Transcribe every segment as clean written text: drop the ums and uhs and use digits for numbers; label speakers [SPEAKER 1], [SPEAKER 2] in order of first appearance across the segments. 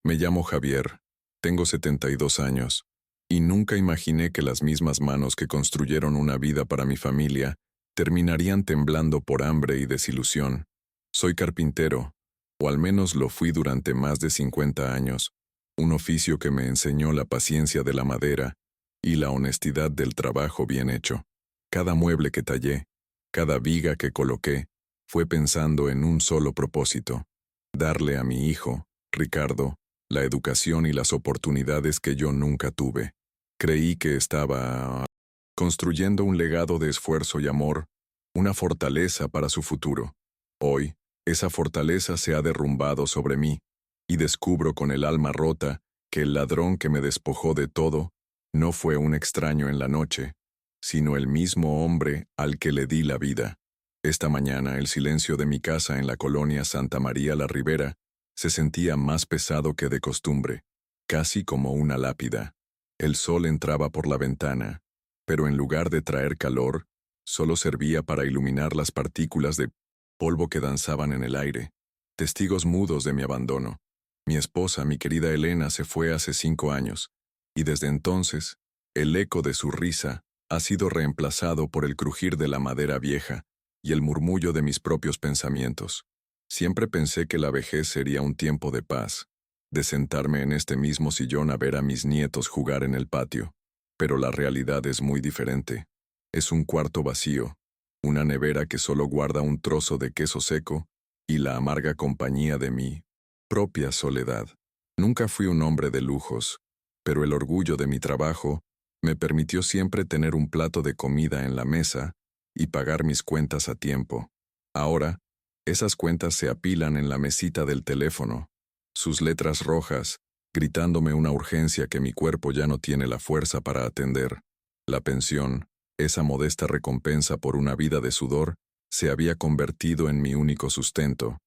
[SPEAKER 1] Me llamo Javier, tengo 72 años, y nunca imaginé que las mismas manos que construyeron una vida para mi familia terminarían temblando por hambre y desilusión. Soy carpintero, o al menos lo fui durante más de 50 años, un oficio que me enseñó la paciencia de la madera y la honestidad del trabajo bien hecho. Cada mueble que tallé, cada viga que coloqué, fue pensando en un solo propósito: darle a mi hijo, Ricardo, la educación y las oportunidades que yo nunca tuve. Creí que estaba construyendo un legado de esfuerzo y amor, una fortaleza para su futuro. Hoy, esa fortaleza se ha derrumbado sobre mí, y descubro con el alma rota que el ladrón que me despojó de todo no fue un extraño en la noche, sino el mismo hombre al que le di la vida. Esta mañana el silencio de mi casa en la colonia Santa María la Ribera se sentía más pesado que de costumbre, casi como una lápida. El sol entraba por la ventana, pero en lugar de traer calor, solo servía para iluminar las partículas de polvo que danzaban en el aire, testigos mudos de mi abandono. Mi esposa, mi querida Elena, se fue hace 5 años, y desde entonces, el eco de su risa ha sido reemplazado por el crujir de la madera vieja y el murmullo de mis propios pensamientos. Siempre pensé que la vejez sería un tiempo de paz, de sentarme en este mismo sillón a ver a mis nietos jugar en el patio, pero la realidad es muy diferente. Es un cuarto vacío, una nevera que solo guarda un trozo de queso seco y la amarga compañía de mi propia soledad. Nunca fui un hombre de lujos, pero el orgullo de mi trabajo me permitió siempre tener un plato de comida en la mesa y pagar mis cuentas a tiempo. Ahora, esas cuentas se apilan en la mesita del teléfono, sus letras rojas, gritándome una urgencia que mi cuerpo ya no tiene la fuerza para atender. La pensión, esa modesta recompensa por una vida de sudor, se había convertido en mi único sustento,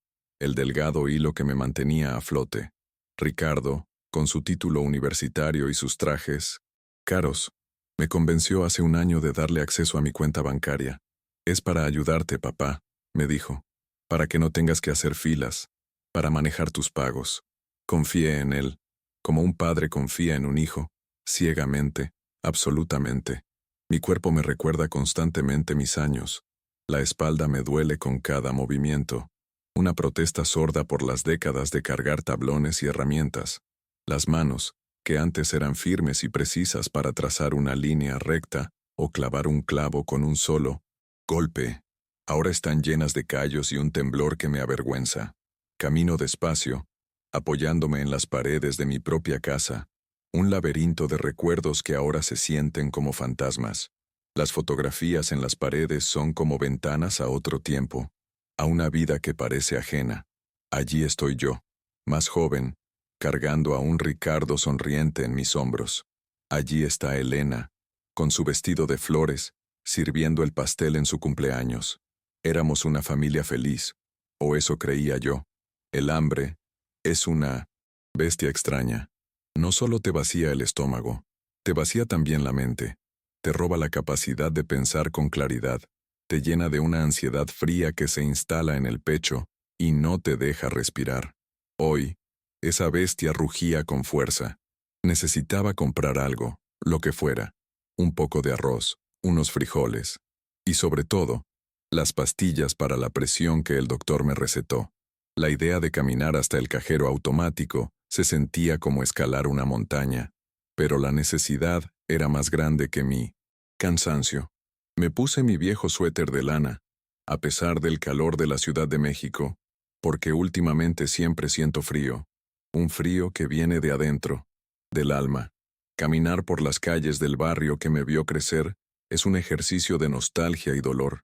[SPEAKER 1] el delgado hilo que me mantenía a flote. Ricardo, con su título universitario y sus trajes caros, me convenció hace un año de darle acceso a mi cuenta bancaria. Es para ayudarte, papá, me dijo, para que no tengas que hacer filas, para manejar tus pagos. Confié en él, como un padre confía en un hijo, ciegamente, absolutamente. Mi cuerpo me recuerda constantemente mis años. La espalda me duele con cada movimiento, una protesta sorda por las décadas de cargar tablones y herramientas. Las manos, que antes eran firmes y precisas para trazar una línea recta o clavar un clavo con un solo golpe, ahora están llenas de callos y un temblor que me avergüenza. Camino despacio, apoyándome en las paredes de mi propia casa, un laberinto de recuerdos que ahora se sienten como fantasmas. Las fotografías en las paredes son como ventanas a otro tiempo, a una vida que parece ajena. Allí estoy yo, más joven, cargando a un Ricardo sonriente en mis hombros. Allí está Elena, con su vestido de flores, sirviendo el pastel en su cumpleaños. Éramos una familia feliz, o eso creía yo. El hambre es una bestia extraña. No solo te vacía el estómago, te vacía también la mente. Te roba la capacidad de pensar con claridad, te llena de una ansiedad fría que se instala en el pecho y no te deja respirar. Hoy, esa bestia rugía con fuerza. Necesitaba comprar algo, lo que fuera, un poco de arroz, unos frijoles, y sobre todo, las pastillas para la presión que el doctor me recetó. La idea de caminar hasta el cajero automático se sentía como escalar una montaña, pero la necesidad era más grande que mi cansancio. Me puse mi viejo suéter de lana, a pesar del calor de la Ciudad de México, porque últimamente siempre siento frío, un frío que viene de adentro, del alma. Caminar por las calles del barrio que me vio crecer es un ejercicio de nostalgia y dolor.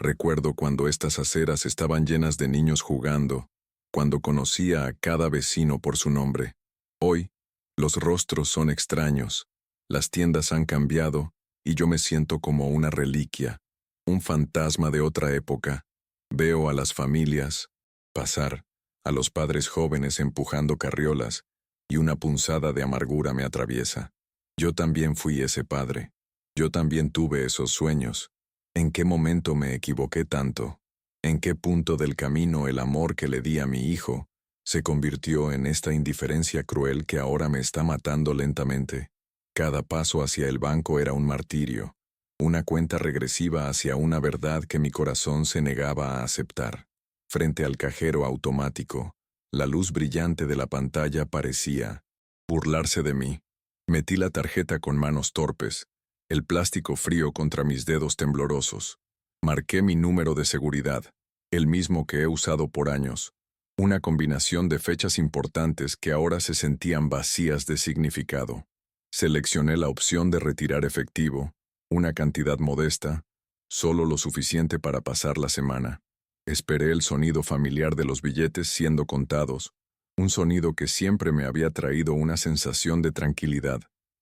[SPEAKER 1] Recuerdo cuando estas aceras estaban llenas de niños jugando, cuando conocía a cada vecino por su nombre. Hoy, los rostros son extraños, las tiendas han cambiado y yo me siento como una reliquia, un fantasma de otra época. Veo a las familias pasar, a los padres jóvenes empujando carriolas, y una punzada de amargura me atraviesa. Yo también fui ese padre. Yo también tuve esos sueños. ¿En qué momento me equivoqué tanto? ¿En qué punto del camino el amor que le di a mi hijo se convirtió en esta indiferencia cruel que ahora me está matando lentamente. Cada paso hacia el banco era un martirio, una cuenta regresiva hacia una verdad que mi corazón se negaba a aceptar. Frente al cajero automático, la luz brillante de la pantalla parecía burlarse de mí. Metí la tarjeta con manos torpes, el plástico frío contra mis dedos temblorosos. Marqué mi número de seguridad, el mismo que he usado por años, una combinación de fechas importantes que ahora se sentían vacías de significado. Seleccioné la opción de retirar efectivo, una cantidad modesta, solo lo suficiente para pasar la semana. Esperé el sonido familiar de los billetes siendo contados, un sonido que siempre me había traído una sensación de tranquilidad,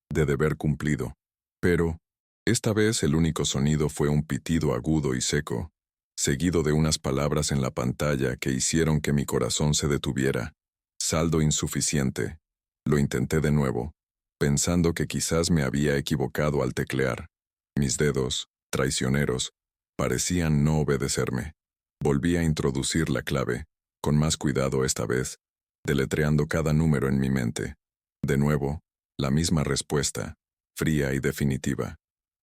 [SPEAKER 1] de deber cumplido. Pero, esta vez el único sonido fue un pitido agudo y seco, seguido de unas palabras en la pantalla que hicieron que mi corazón se detuviera. Saldo insuficiente. Lo intenté de nuevo, pensando que quizás me había equivocado al teclear. Mis dedos, traicioneros, parecían no obedecerme. Volví a introducir la clave, con más cuidado esta vez, deletreando cada número en mi mente. De nuevo, la misma respuesta, fría y definitiva.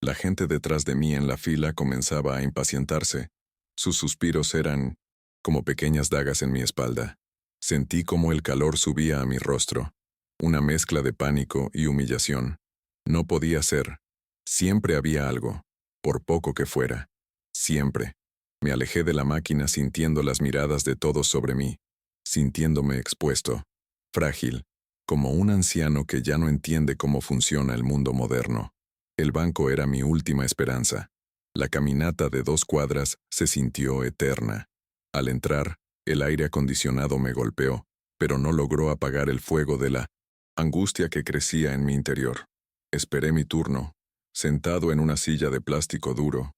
[SPEAKER 1] La gente detrás de mí en la fila comenzaba a impacientarse. Sus suspiros eran como pequeñas dagas en mi espalda. Sentí como el calor subía a mi rostro, una mezcla de pánico y humillación. No podía ser. Siempre había algo, por poco que fuera. Siempre. Me alejé de la máquina sintiendo las miradas de todos sobre mí, sintiéndome expuesto, frágil, como un anciano que ya no entiende cómo funciona el mundo moderno. El banco era mi última esperanza. La caminata de 2 cuadras se sintió eterna. Al entrar, el aire acondicionado me golpeó, pero no logró apagar el fuego de la angustia que crecía en mi interior. Esperé mi turno, sentado en una silla de plástico duro,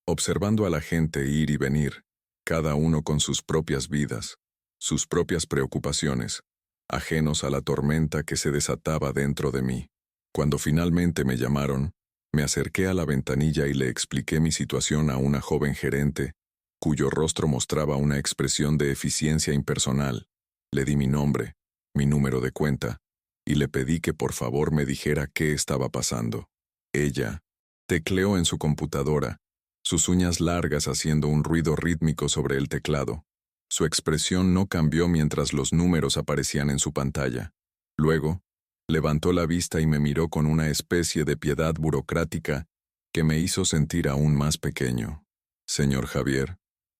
[SPEAKER 1] observando a la gente ir y venir, cada uno con sus propias vidas, sus propias preocupaciones, ajenos a la tormenta que se desataba dentro de mí. Cuando finalmente me llamaron, me acerqué a la ventanilla y le expliqué mi situación a una joven gerente, cuyo rostro mostraba una expresión de eficiencia impersonal. Le di mi nombre, mi número de cuenta, y le pedí que por favor me dijera qué estaba pasando. Ella tecleó en su computadora, sus uñas largas haciendo un ruido rítmico sobre el teclado. Su expresión no cambió mientras los números aparecían en su pantalla. Luego, levantó la vista y me miró con una especie de piedad burocrática que me hizo sentir aún más pequeño. Señor Javier,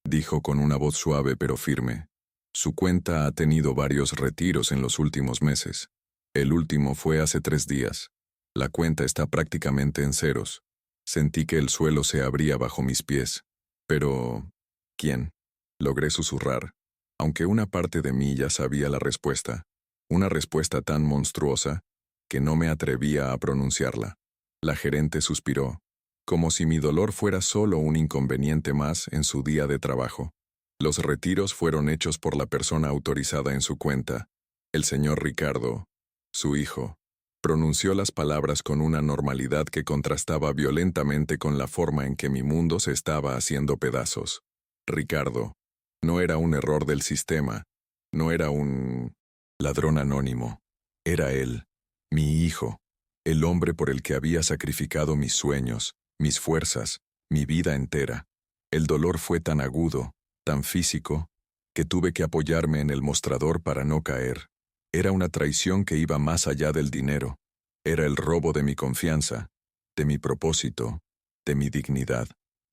[SPEAKER 1] dijo con una voz suave pero firme, su cuenta ha tenido varios retiros en los últimos meses. El último fue hace 3 días. La cuenta está prácticamente en ceros. Sentí que el suelo se abría bajo mis pies. Pero, ¿quién? Logré susurrar, aunque una parte de mí ya sabía la respuesta. Una respuesta tan monstruosa que no me atrevía a pronunciarla. La gerente suspiró, como si mi dolor fuera solo un inconveniente más en su día de trabajo. Los retiros fueron hechos por la persona autorizada en su cuenta, el señor Ricardo, su hijo. Pronunció las palabras con una normalidad que contrastaba violentamente con la forma en que mi mundo se estaba haciendo pedazos. Ricardo. No era un error del sistema. No era un ladrón anónimo. Era él, mi hijo, el hombre por el que había sacrificado mis sueños, mis fuerzas, mi vida entera. El dolor fue tan agudo, tan físico, que tuve que apoyarme en el mostrador para no caer. Era una traición que iba más allá del dinero. Era el robo de mi confianza, de mi propósito, de mi dignidad.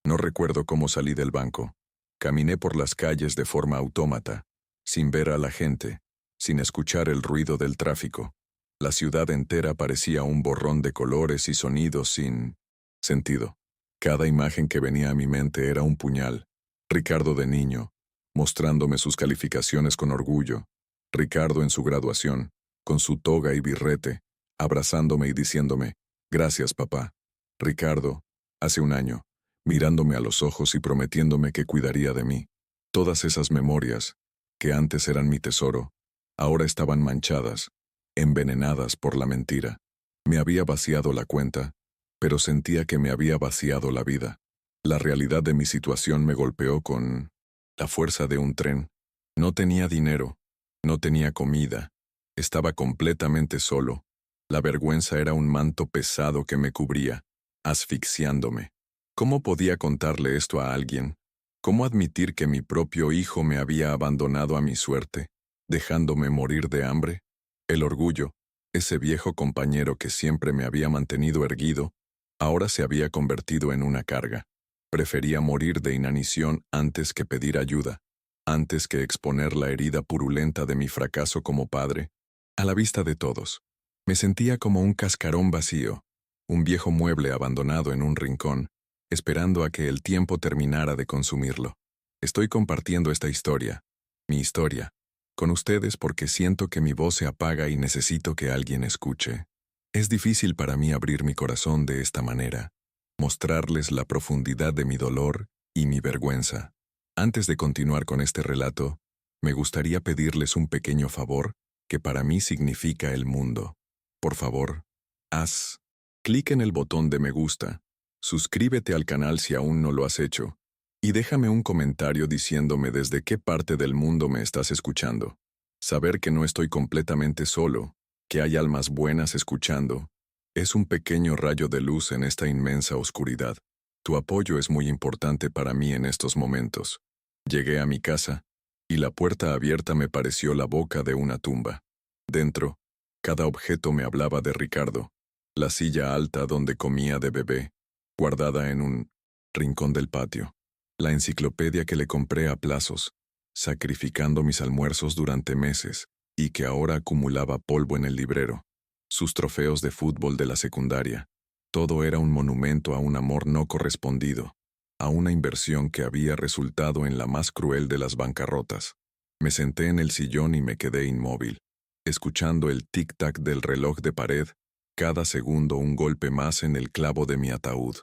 [SPEAKER 1] No recuerdo cómo salí del banco. Caminé por las calles de forma autómata, sin ver a la gente, sin escuchar el ruido del tráfico. La ciudad entera parecía un borrón de colores y sonidos sin sentido. Cada imagen que venía a mi mente era un puñal. Ricardo de niño, mostrándome sus calificaciones con orgullo. Ricardo en su graduación, con su toga y birrete, abrazándome y diciéndome, «Gracias, papá». Ricardo, hace un año, mirándome a los ojos y prometiéndome que cuidaría de mí. Todas esas memorias, que antes eran mi tesoro, ahora estaban manchadas, envenenadas por la mentira. Me había vaciado la cuenta, pero sentía que me había vaciado la vida. La realidad de mi situación me golpeó con la fuerza de un tren. No tenía dinero, No tenía comida. Estaba completamente solo. La vergüenza era un manto pesado que me cubría, asfixiándome. ¿Cómo podía contarle esto a alguien? ¿Cómo admitir que mi propio hijo me había abandonado a mi suerte, dejándome morir de hambre? El orgullo, ese viejo compañero que siempre me había mantenido erguido, ahora se había convertido en una carga. Prefería morir de inanición antes que pedir ayuda, antes que exponer la herida purulenta de mi fracaso como padre, a la vista de todos. Me sentía como un cascarón vacío, un viejo mueble abandonado en un rincón, esperando a que el tiempo terminara de consumirlo. Estoy compartiendo esta historia, mi historia, con ustedes porque siento que mi voz se apaga y necesito que alguien escuche. Es difícil para mí abrir mi corazón de esta manera, mostrarles la profundidad de mi dolor y mi vergüenza. Antes de continuar con este relato, me gustaría pedirles un pequeño favor que para mí significa el mundo. Por favor, haz clic en el botón de me gusta, suscríbete al canal si aún no lo has hecho, y déjame un comentario diciéndome desde qué parte del mundo me estás escuchando. Saber que no estoy completamente solo, que hay almas buenas escuchando, es un pequeño rayo de luz en esta inmensa oscuridad. Tu apoyo es muy importante para mí en estos momentos. Llegué a mi casa, y la puerta abierta me pareció la boca de una tumba. Dentro, cada objeto me hablaba de Ricardo. La silla alta donde comía de bebé, guardada en un rincón del patio. La enciclopedia que le compré a plazos, sacrificando mis almuerzos durante meses, y que ahora acumulaba polvo en el librero. Sus trofeos de fútbol de la secundaria. Todo era un monumento a un amor no correspondido, a una inversión que había resultado en la más cruel de las bancarrotas. Me senté en el sillón y me quedé inmóvil, escuchando el tic-tac del reloj de pared, cada segundo un golpe más en el clavo de mi ataúd.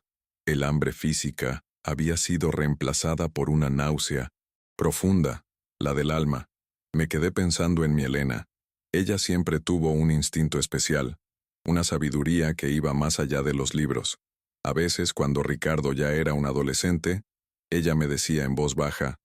[SPEAKER 1] El hambre física había sido reemplazada por una náusea profunda, la del alma. Me quedé pensando en mi Elena. Ella siempre tuvo un instinto especial, una sabiduría que iba más allá de los libros. A veces, cuando Ricardo ya era un adolescente, ella me decía en voz baja,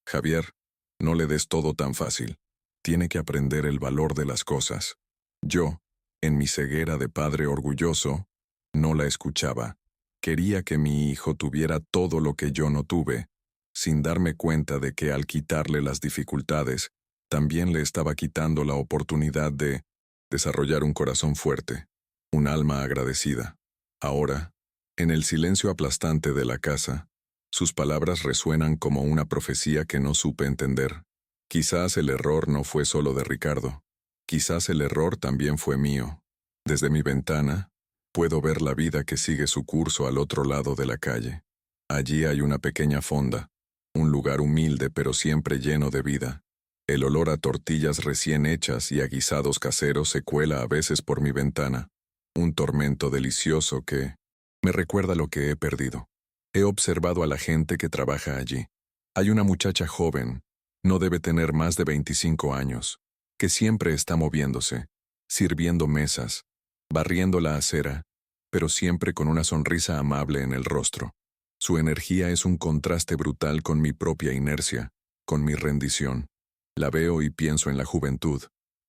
[SPEAKER 1] «Javier, no le des todo tan fácil. Tiene que aprender el valor de las cosas». Yo, en mi ceguera de padre orgulloso, no la escuchaba. Quería que mi hijo tuviera todo lo que yo no tuve, sin darme cuenta de que al quitarle las dificultades, también le estaba quitando la oportunidad de desarrollar un corazón fuerte, un alma agradecida. Ahora, en el silencio aplastante de la casa, sus palabras resuenan como una profecía que no supe entender. Quizás el error no fue solo de Ricardo. Quizás el error también fue mío. Desde mi ventana, puedo ver la vida que sigue su curso al otro lado de la calle. Allí hay una pequeña fonda, un lugar humilde pero siempre lleno de vida. El olor a tortillas recién hechas y a guisados caseros se cuela a veces por mi ventana. Un tormento delicioso que me recuerda lo que he perdido. He observado a la gente que trabaja allí. Hay una muchacha joven, no debe tener más de 25 años, que siempre está moviéndose, sirviendo mesas, barriendo la acera, pero siempre con una sonrisa amable en el rostro. Su energía es un contraste brutal con mi propia inercia, con mi rendición. La veo y pienso en la juventud,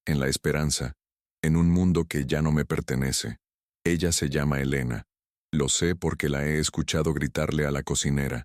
[SPEAKER 1] en la esperanza, en un mundo que ya no me pertenece. Ella se llama Elena. Lo sé porque la he escuchado gritarle a la cocinera.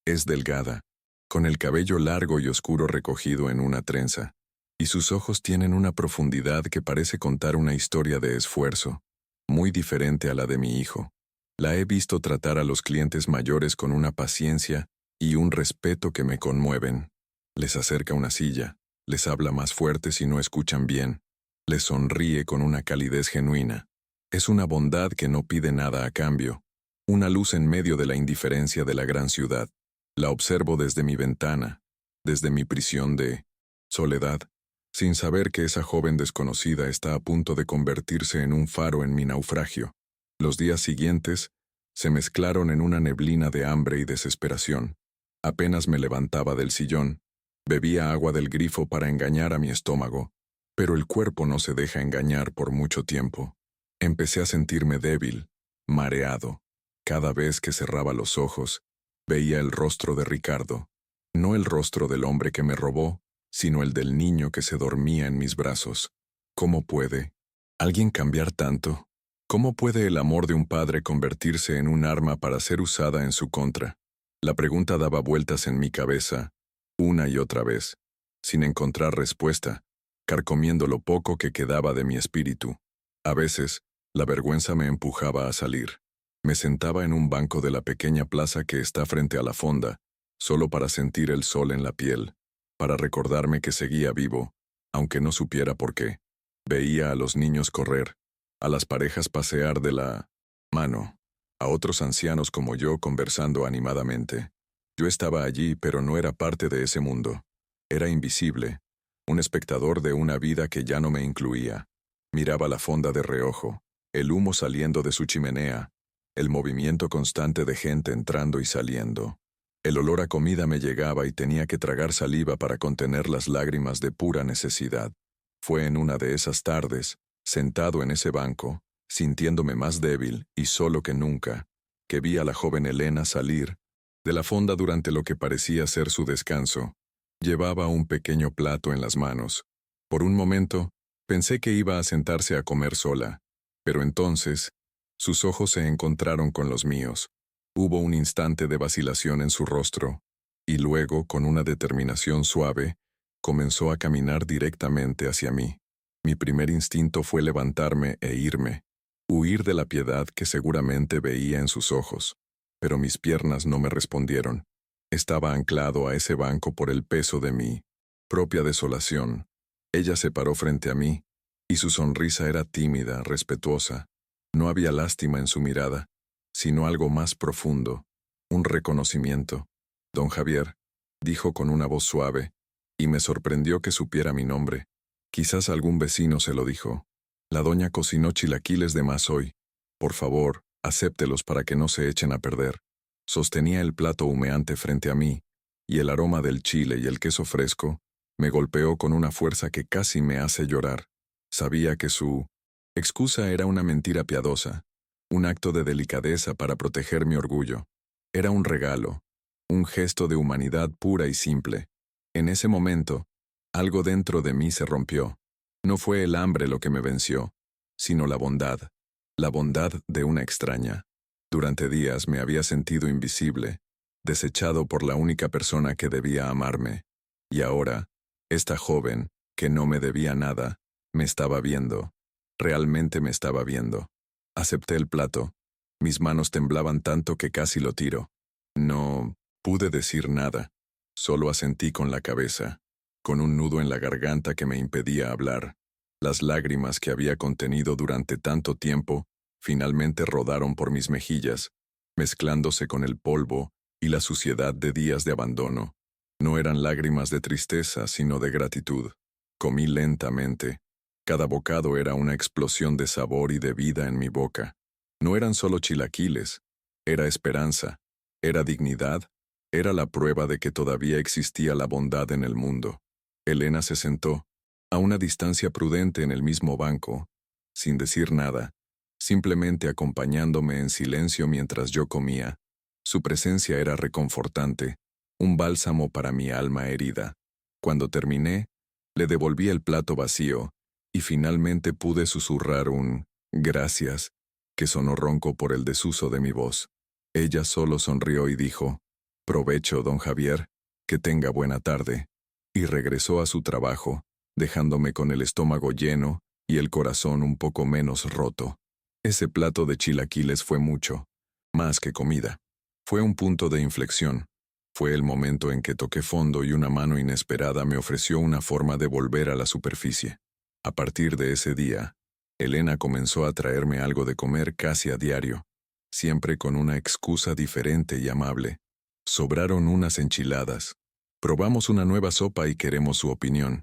[SPEAKER 1] Es delgada, con el cabello largo y oscuro recogido en una trenza, y sus ojos tienen una profundidad que parece contar una historia de esfuerzo, muy diferente a la de mi hijo. La he visto tratar a los clientes mayores con una paciencia y un respeto que me conmueven. Les acerca una silla, les habla más fuerte si no escuchan bien, les sonríe con una calidez genuina. Es una bondad que no pide nada a cambio, una luz en medio de la indiferencia de la gran ciudad. La observo desde mi ventana, desde mi prisión de soledad, sin saber que esa joven desconocida está a punto de convertirse en un faro en mi naufragio. Los días siguientes se mezclaron en una neblina de hambre y desesperación. Apenas me levantaba del sillón, bebía agua del grifo para engañar a mi estómago, pero el cuerpo no se deja engañar por mucho tiempo. Empecé a sentirme débil, mareado. Cada vez que cerraba los ojos, veía el rostro de Ricardo, no el rostro del hombre que me robó, sino el del niño que se dormía en mis brazos. ¿Cómo puede alguien cambiar tanto? ¿Cómo puede el amor de un padre convertirse en un arma para ser usada en su contra? La pregunta daba vueltas en mi cabeza, una y otra vez, sin encontrar respuesta, carcomiendo lo poco que quedaba de mi espíritu. A veces, la vergüenza me empujaba a salir. Me sentaba en un banco de la pequeña plaza que está frente a la fonda, solo para sentir el sol en la piel, para recordarme que seguía vivo, aunque no supiera por qué. Veía a los niños correr, a las parejas pasear de la mano, a otros ancianos como yo conversando animadamente. Yo estaba allí, pero no era parte de ese mundo. Era invisible, un espectador de una vida que ya no me incluía. Miraba la fonda de reojo, el humo saliendo de su chimenea, el movimiento constante de gente entrando y saliendo. El olor a comida me llegaba y tenía que tragar saliva para contener las lágrimas de pura necesidad. Fue en una de esas tardes, sentado en ese banco, sintiéndome más débil y solo que nunca, que vi a la joven Elena salir de la fonda durante lo que parecía ser su descanso. Llevaba un pequeño plato en las manos. Por un momento, pensé que iba a sentarse a comer sola, pero entonces, sus ojos se encontraron con los míos. Hubo un instante de vacilación en su rostro, y luego, con una determinación suave, comenzó a caminar directamente hacia mí. Mi primer instinto fue levantarme e irme, huir de la piedad que seguramente veía en sus ojos, pero mis piernas no me respondieron. Estaba anclado a ese banco por el peso de mi propia desolación. Ella se paró frente a mí, y su sonrisa era tímida, respetuosa. No había lástima en su mirada, sino algo más profundo, un reconocimiento. Don Javier, dijo con una voz suave, y me sorprendió que supiera mi nombre. Quizás algún vecino se lo dijo. La doña cocinó chilaquiles de más hoy. Por favor, acéptelos para que no se echen a perder. Sostenía el plato humeante frente a mí, y el aroma del chile y el queso fresco me golpeó con una fuerza que casi me hace llorar. Sabía que su excusa era una mentira piadosa, un acto de delicadeza para proteger mi orgullo. Era un regalo, un gesto de humanidad pura y simple. En ese momento, algo dentro de mí se rompió. No fue el hambre lo que me venció, sino la bondad de una extraña. Durante días me había sentido invisible, desechado por la única persona que debía amarme. Y ahora, esta joven, que no me debía nada, me estaba viendo. Realmente me estaba viendo. Acepté el plato. Mis manos temblaban tanto que casi lo tiro. No pude decir nada. Solo asentí con la cabeza, con un nudo en la garganta que me impedía hablar. Las lágrimas que había contenido durante tanto tiempo finalmente rodaron por mis mejillas, mezclándose con el polvo y la suciedad de días de abandono. No eran lágrimas de tristeza, sino de gratitud. Comí lentamente. Cada bocado era una explosión de sabor y de vida en mi boca. No eran solo chilaquiles, era esperanza, era dignidad, era la prueba de que todavía existía la bondad en el mundo. Elena se sentó, a una distancia prudente en el mismo banco, sin decir nada, simplemente acompañándome en silencio mientras yo comía. Su presencia era reconfortante, un bálsamo para mi alma herida. Cuando terminé, le devolví el plato vacío, y finalmente pude susurrar un «gracias», que sonó ronco por el desuso de mi voz. Ella solo sonrió y dijo «provecho, don Javier, que tenga buena tarde», y regresó a su trabajo, dejándome con el estómago lleno y el corazón un poco menos roto. Ese plato de chilaquiles fue mucho, más que comida. Fue un punto de inflexión. Fue el momento en que toqué fondo y una mano inesperada me ofreció una forma de volver a la superficie. A partir de ese día, Elena comenzó a traerme algo de comer casi a diario, siempre con una excusa diferente y amable. Sobraron unas enchiladas. Probamos una nueva sopa y queremos su opinión.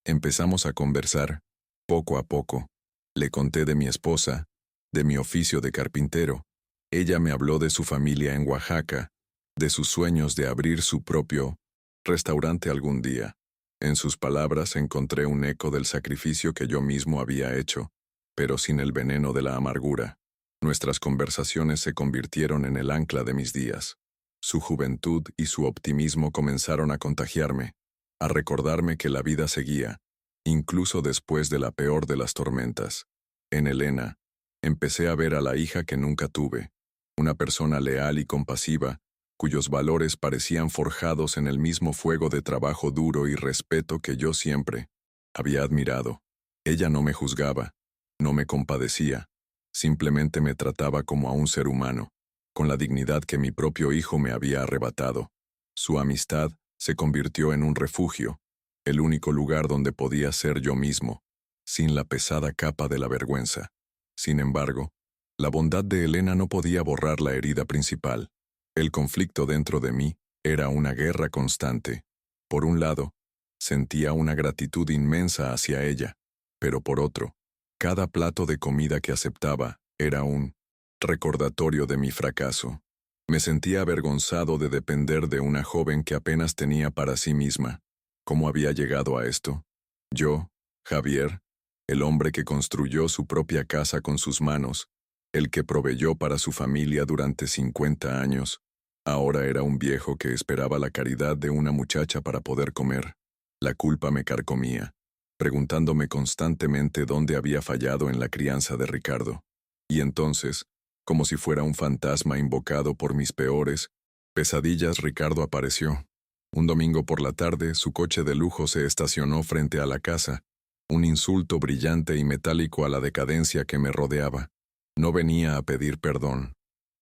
[SPEAKER 1] Empezamos a conversar, poco a poco. Le conté de mi esposa, de mi oficio de carpintero. Ella me habló de su familia en Oaxaca, de sus sueños de abrir su propio restaurante algún día. En sus palabras encontré un eco del sacrificio que yo mismo había hecho, pero sin el veneno de la amargura. Nuestras conversaciones se convirtieron en el ancla de mis días. Su juventud y su optimismo comenzaron a contagiarme. a recordarme que la vida seguía, incluso después de la peor de las tormentas. En Elena, empecé a ver a la hija que nunca tuve, una persona leal y compasiva, cuyos valores parecían forjados en el mismo fuego de trabajo duro y respeto que yo siempre había admirado. Ella no me juzgaba, no me compadecía, simplemente me trataba como a un ser humano, con la dignidad que mi propio hijo me había arrebatado. Su amistad se convirtió en un refugio, el único lugar donde podía ser yo mismo, sin la pesada capa de la vergüenza. Sin embargo, la bondad de Elena no podía borrar la herida principal. El conflicto dentro de mí era una guerra constante. Por un lado, sentía una gratitud inmensa hacia ella, pero por otro, cada plato de comida que aceptaba era un recordatorio de mi fracaso. Me sentía avergonzado de depender de una joven que apenas tenía para sí misma. ¿Cómo había llegado a esto? Yo, Javier, el hombre que construyó su propia casa con sus manos, el que proveyó para su familia durante 50 años, ahora era un viejo que esperaba la caridad de una muchacha para poder comer. La culpa me carcomía, preguntándome constantemente dónde había fallado en la crianza de Ricardo. Y entonces, como si fuera un fantasma invocado por mis peores pesadillas, Ricardo apareció. Un domingo por la tarde, su coche de lujo se estacionó frente a la casa, un insulto brillante y metálico a la decadencia que me rodeaba. No venía a pedir perdón,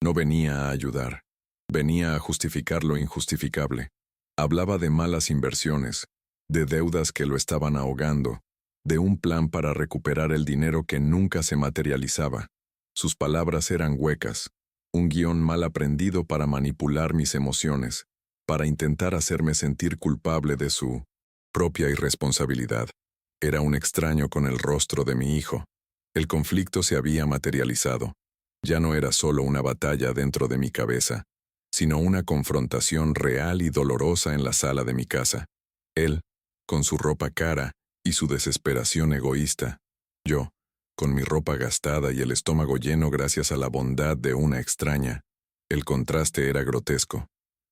[SPEAKER 1] no venía a ayudar, venía a justificar lo injustificable. Hablaba de malas inversiones, de deudas que lo estaban ahogando, de un plan para recuperar el dinero que nunca se materializaba. Sus palabras eran huecas, un guión mal aprendido para manipular mis emociones, para intentar hacerme sentir culpable de su propia irresponsabilidad. Era un extraño con el rostro de mi hijo. El conflicto se había materializado. Ya no era solo una batalla dentro de mi cabeza, sino una confrontación real y dolorosa en la sala de mi casa. Él, con su ropa cara y su desesperación egoísta. Yo, con mi ropa gastada y el estómago lleno gracias a la bondad de una extraña. El contraste era grotesco.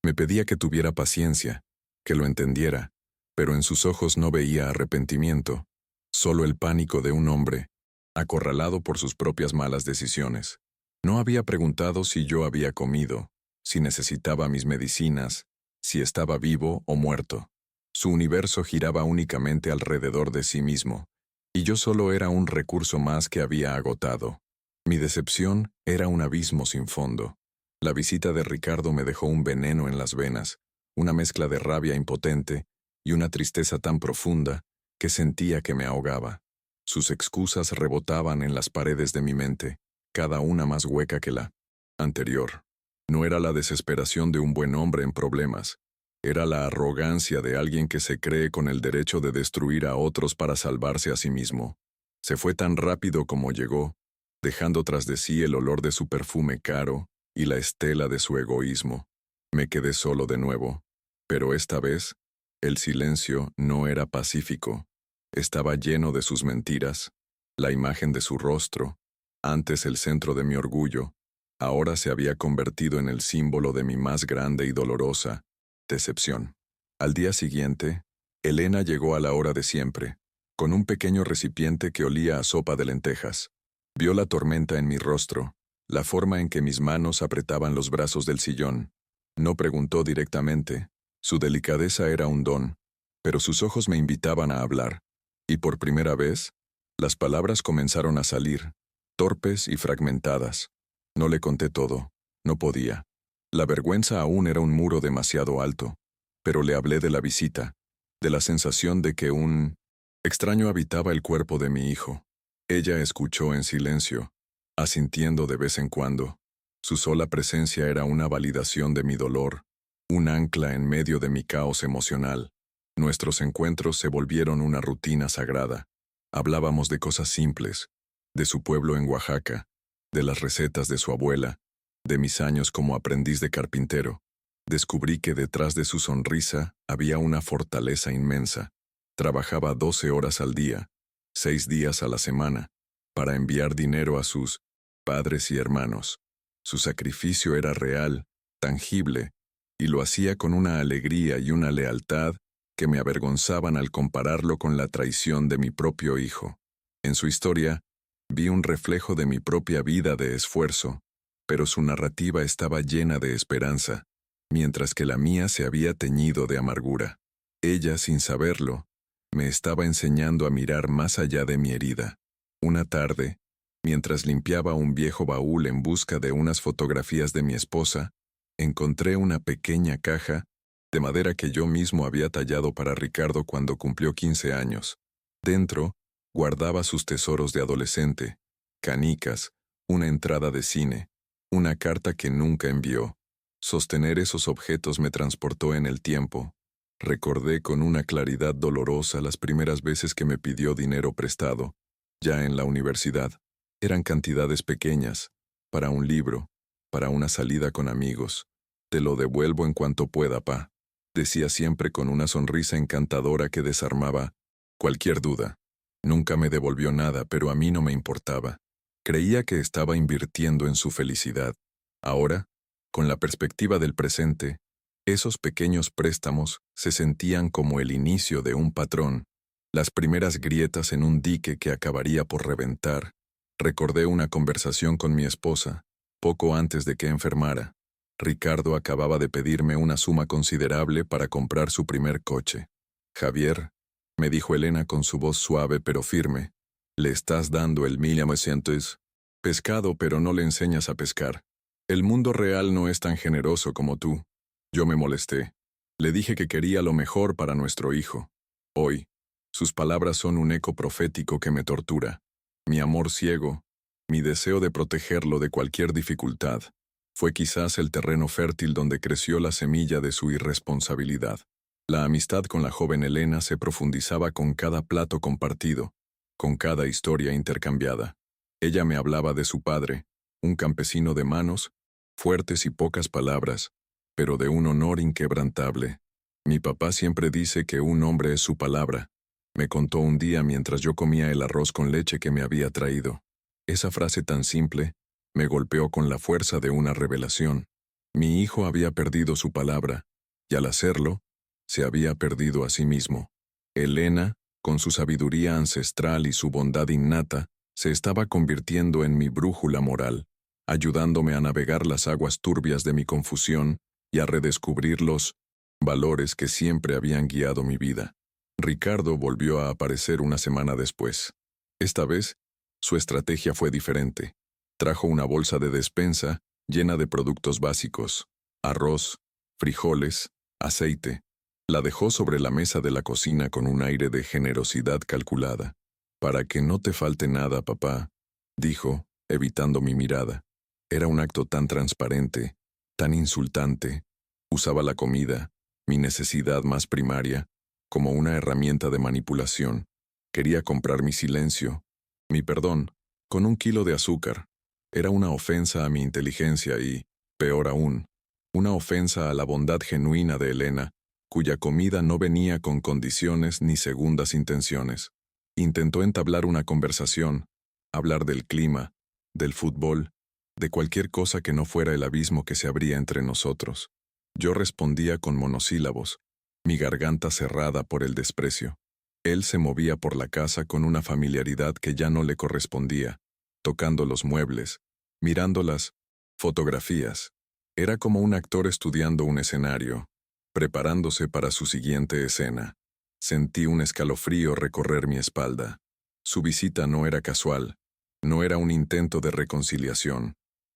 [SPEAKER 1] Me pedía que tuviera paciencia, que lo entendiera, pero en sus ojos no veía arrepentimiento, solo el pánico de un hombre, acorralado por sus propias malas decisiones. No había preguntado si yo había comido, si necesitaba mis medicinas, si estaba vivo o muerto. Su universo giraba únicamente alrededor de sí mismo, y yo solo era un recurso más que había agotado. Mi decepción era un abismo sin fondo. La visita de Ricardo me dejó un veneno en las venas, una mezcla de rabia impotente y una tristeza tan profunda que sentía que me ahogaba. Sus excusas rebotaban en las paredes de mi mente, cada una más hueca que la anterior. No era la desesperación de un buen hombre en problemas, era la arrogancia de alguien que se cree con el derecho de destruir a otros para salvarse a sí mismo. Se fue tan rápido como llegó, dejando tras de sí el olor de su perfume caro y la estela de su egoísmo. Me quedé solo de nuevo, pero esta vez, el silencio no era pacífico. Estaba lleno de sus mentiras, la imagen de su rostro, antes el centro de mi orgullo, ahora se había convertido en el símbolo de mi más grande y dolorosa decepción. Al día siguiente, Elena llegó a la hora de siempre, con un pequeño recipiente que olía a sopa de lentejas. Vio la tormenta en mi rostro, la forma en que mis manos apretaban los brazos del sillón. No preguntó directamente, su delicadeza era un don, pero sus ojos me invitaban a hablar, y por primera vez, las palabras comenzaron a salir, torpes y fragmentadas. No le conté todo, no podía. La vergüenza aún era un muro demasiado alto, pero le hablé de la visita, de la sensación de que un extraño habitaba el cuerpo de mi hijo. Ella escuchó en silencio, asintiendo de vez en cuando. Su sola presencia era una validación de mi dolor, un ancla en medio de mi caos emocional. Nuestros encuentros se volvieron una rutina sagrada. Hablábamos de cosas simples, de su pueblo en Oaxaca, de las recetas de su abuela, de mis años como aprendiz de carpintero. Descubrí que detrás de su sonrisa había una fortaleza inmensa. Trabajaba 12 horas al día, 6 días a la semana, para enviar dinero a sus padres y hermanos. Su sacrificio era real, tangible, y lo hacía con una alegría y una lealtad que me avergonzaban al compararlo con la traición de mi propio hijo. En su historia, vi un reflejo de mi propia vida de esfuerzo, pero su narrativa estaba llena de esperanza, mientras que la mía se había teñido de amargura. Ella, sin saberlo, me estaba enseñando a mirar más allá de mi herida. Una tarde, mientras limpiaba un viejo baúl en busca de unas fotografías de mi esposa, encontré una pequeña caja de madera que yo mismo había tallado para Ricardo cuando cumplió 15 años. Dentro, guardaba sus tesoros de adolescente, canicas, una entrada de cine, una carta que nunca envió. Sostener esos objetos me transportó en el tiempo. Recordé con una claridad dolorosa las primeras veces que me pidió dinero prestado, ya en la universidad. Eran cantidades pequeñas, para un libro, para una salida con amigos. Te lo devuelvo en cuanto pueda, pa. Decía siempre con una sonrisa encantadora que desarmaba cualquier duda. Nunca me devolvió nada, pero a mí no me importaba. Creía que estaba invirtiendo en su felicidad. Ahora, con la perspectiva del presente, esos pequeños préstamos se sentían como el inicio de un patrón, las primeras grietas en un dique que acabaría por reventar. Recordé una conversación con mi esposa, poco antes de que enfermara. Ricardo acababa de pedirme una suma considerable para comprar su primer coche. Javier, me dijo Elena con su voz suave pero firme, le estás dando el 1900 pescado pero no le enseñas a pescar. El mundo real no es tan generoso como tú. Yo me molesté. Le dije que quería lo mejor para nuestro hijo. Hoy, sus palabras son un eco profético que me tortura. Mi amor ciego, mi deseo de protegerlo de cualquier dificultad, fue quizás el terreno fértil donde creció la semilla de su irresponsabilidad. La amistad con la joven Elena se profundizaba con cada plato compartido, con cada historia intercambiada. Ella me hablaba de su padre, un campesino de manos, fuertes y pocas palabras, pero de un honor inquebrantable. Mi papá siempre dice que un hombre es su palabra, me contó un día mientras yo comía el arroz con leche que me había traído. Esa frase tan simple me golpeó con la fuerza de una revelación. Mi hijo había perdido su palabra, y al hacerlo, se había perdido a sí mismo. Elena, con su sabiduría ancestral y su bondad innata, se estaba convirtiendo en mi brújula moral, ayudándome a navegar las aguas turbias de mi confusión y a redescubrir los valores que siempre habían guiado mi vida. Ricardo volvió a aparecer una semana después. Esta vez, su estrategia fue diferente. Trajo una bolsa de despensa llena de productos básicos, arroz, frijoles, aceite. La dejó sobre la mesa de la cocina con un aire de generosidad calculada. «Para que no te falte nada, papá», dijo, evitando mi mirada. Era un acto tan transparente, tan insultante. Usaba la comida, mi necesidad más primaria, como una herramienta de manipulación. Quería comprar mi silencio, mi perdón, con 1 kilo de azúcar. Era una ofensa a mi inteligencia y, peor aún, una ofensa a la bondad genuina de Elena, cuya comida no venía con condiciones ni segundas intenciones. Intentó entablar una conversación, hablar del clima, del fútbol, de cualquier cosa que no fuera el abismo que se abría entre nosotros. Yo respondía con monosílabos, mi garganta cerrada por el desprecio. Él se movía por la casa con una familiaridad que ya no le correspondía, tocando los muebles, mirando las fotografías. Era como un actor estudiando un escenario, preparándose para su siguiente escena. Sentí un escalofrío recorrer mi espalda. Su visita no era casual, no era un intento de reconciliación.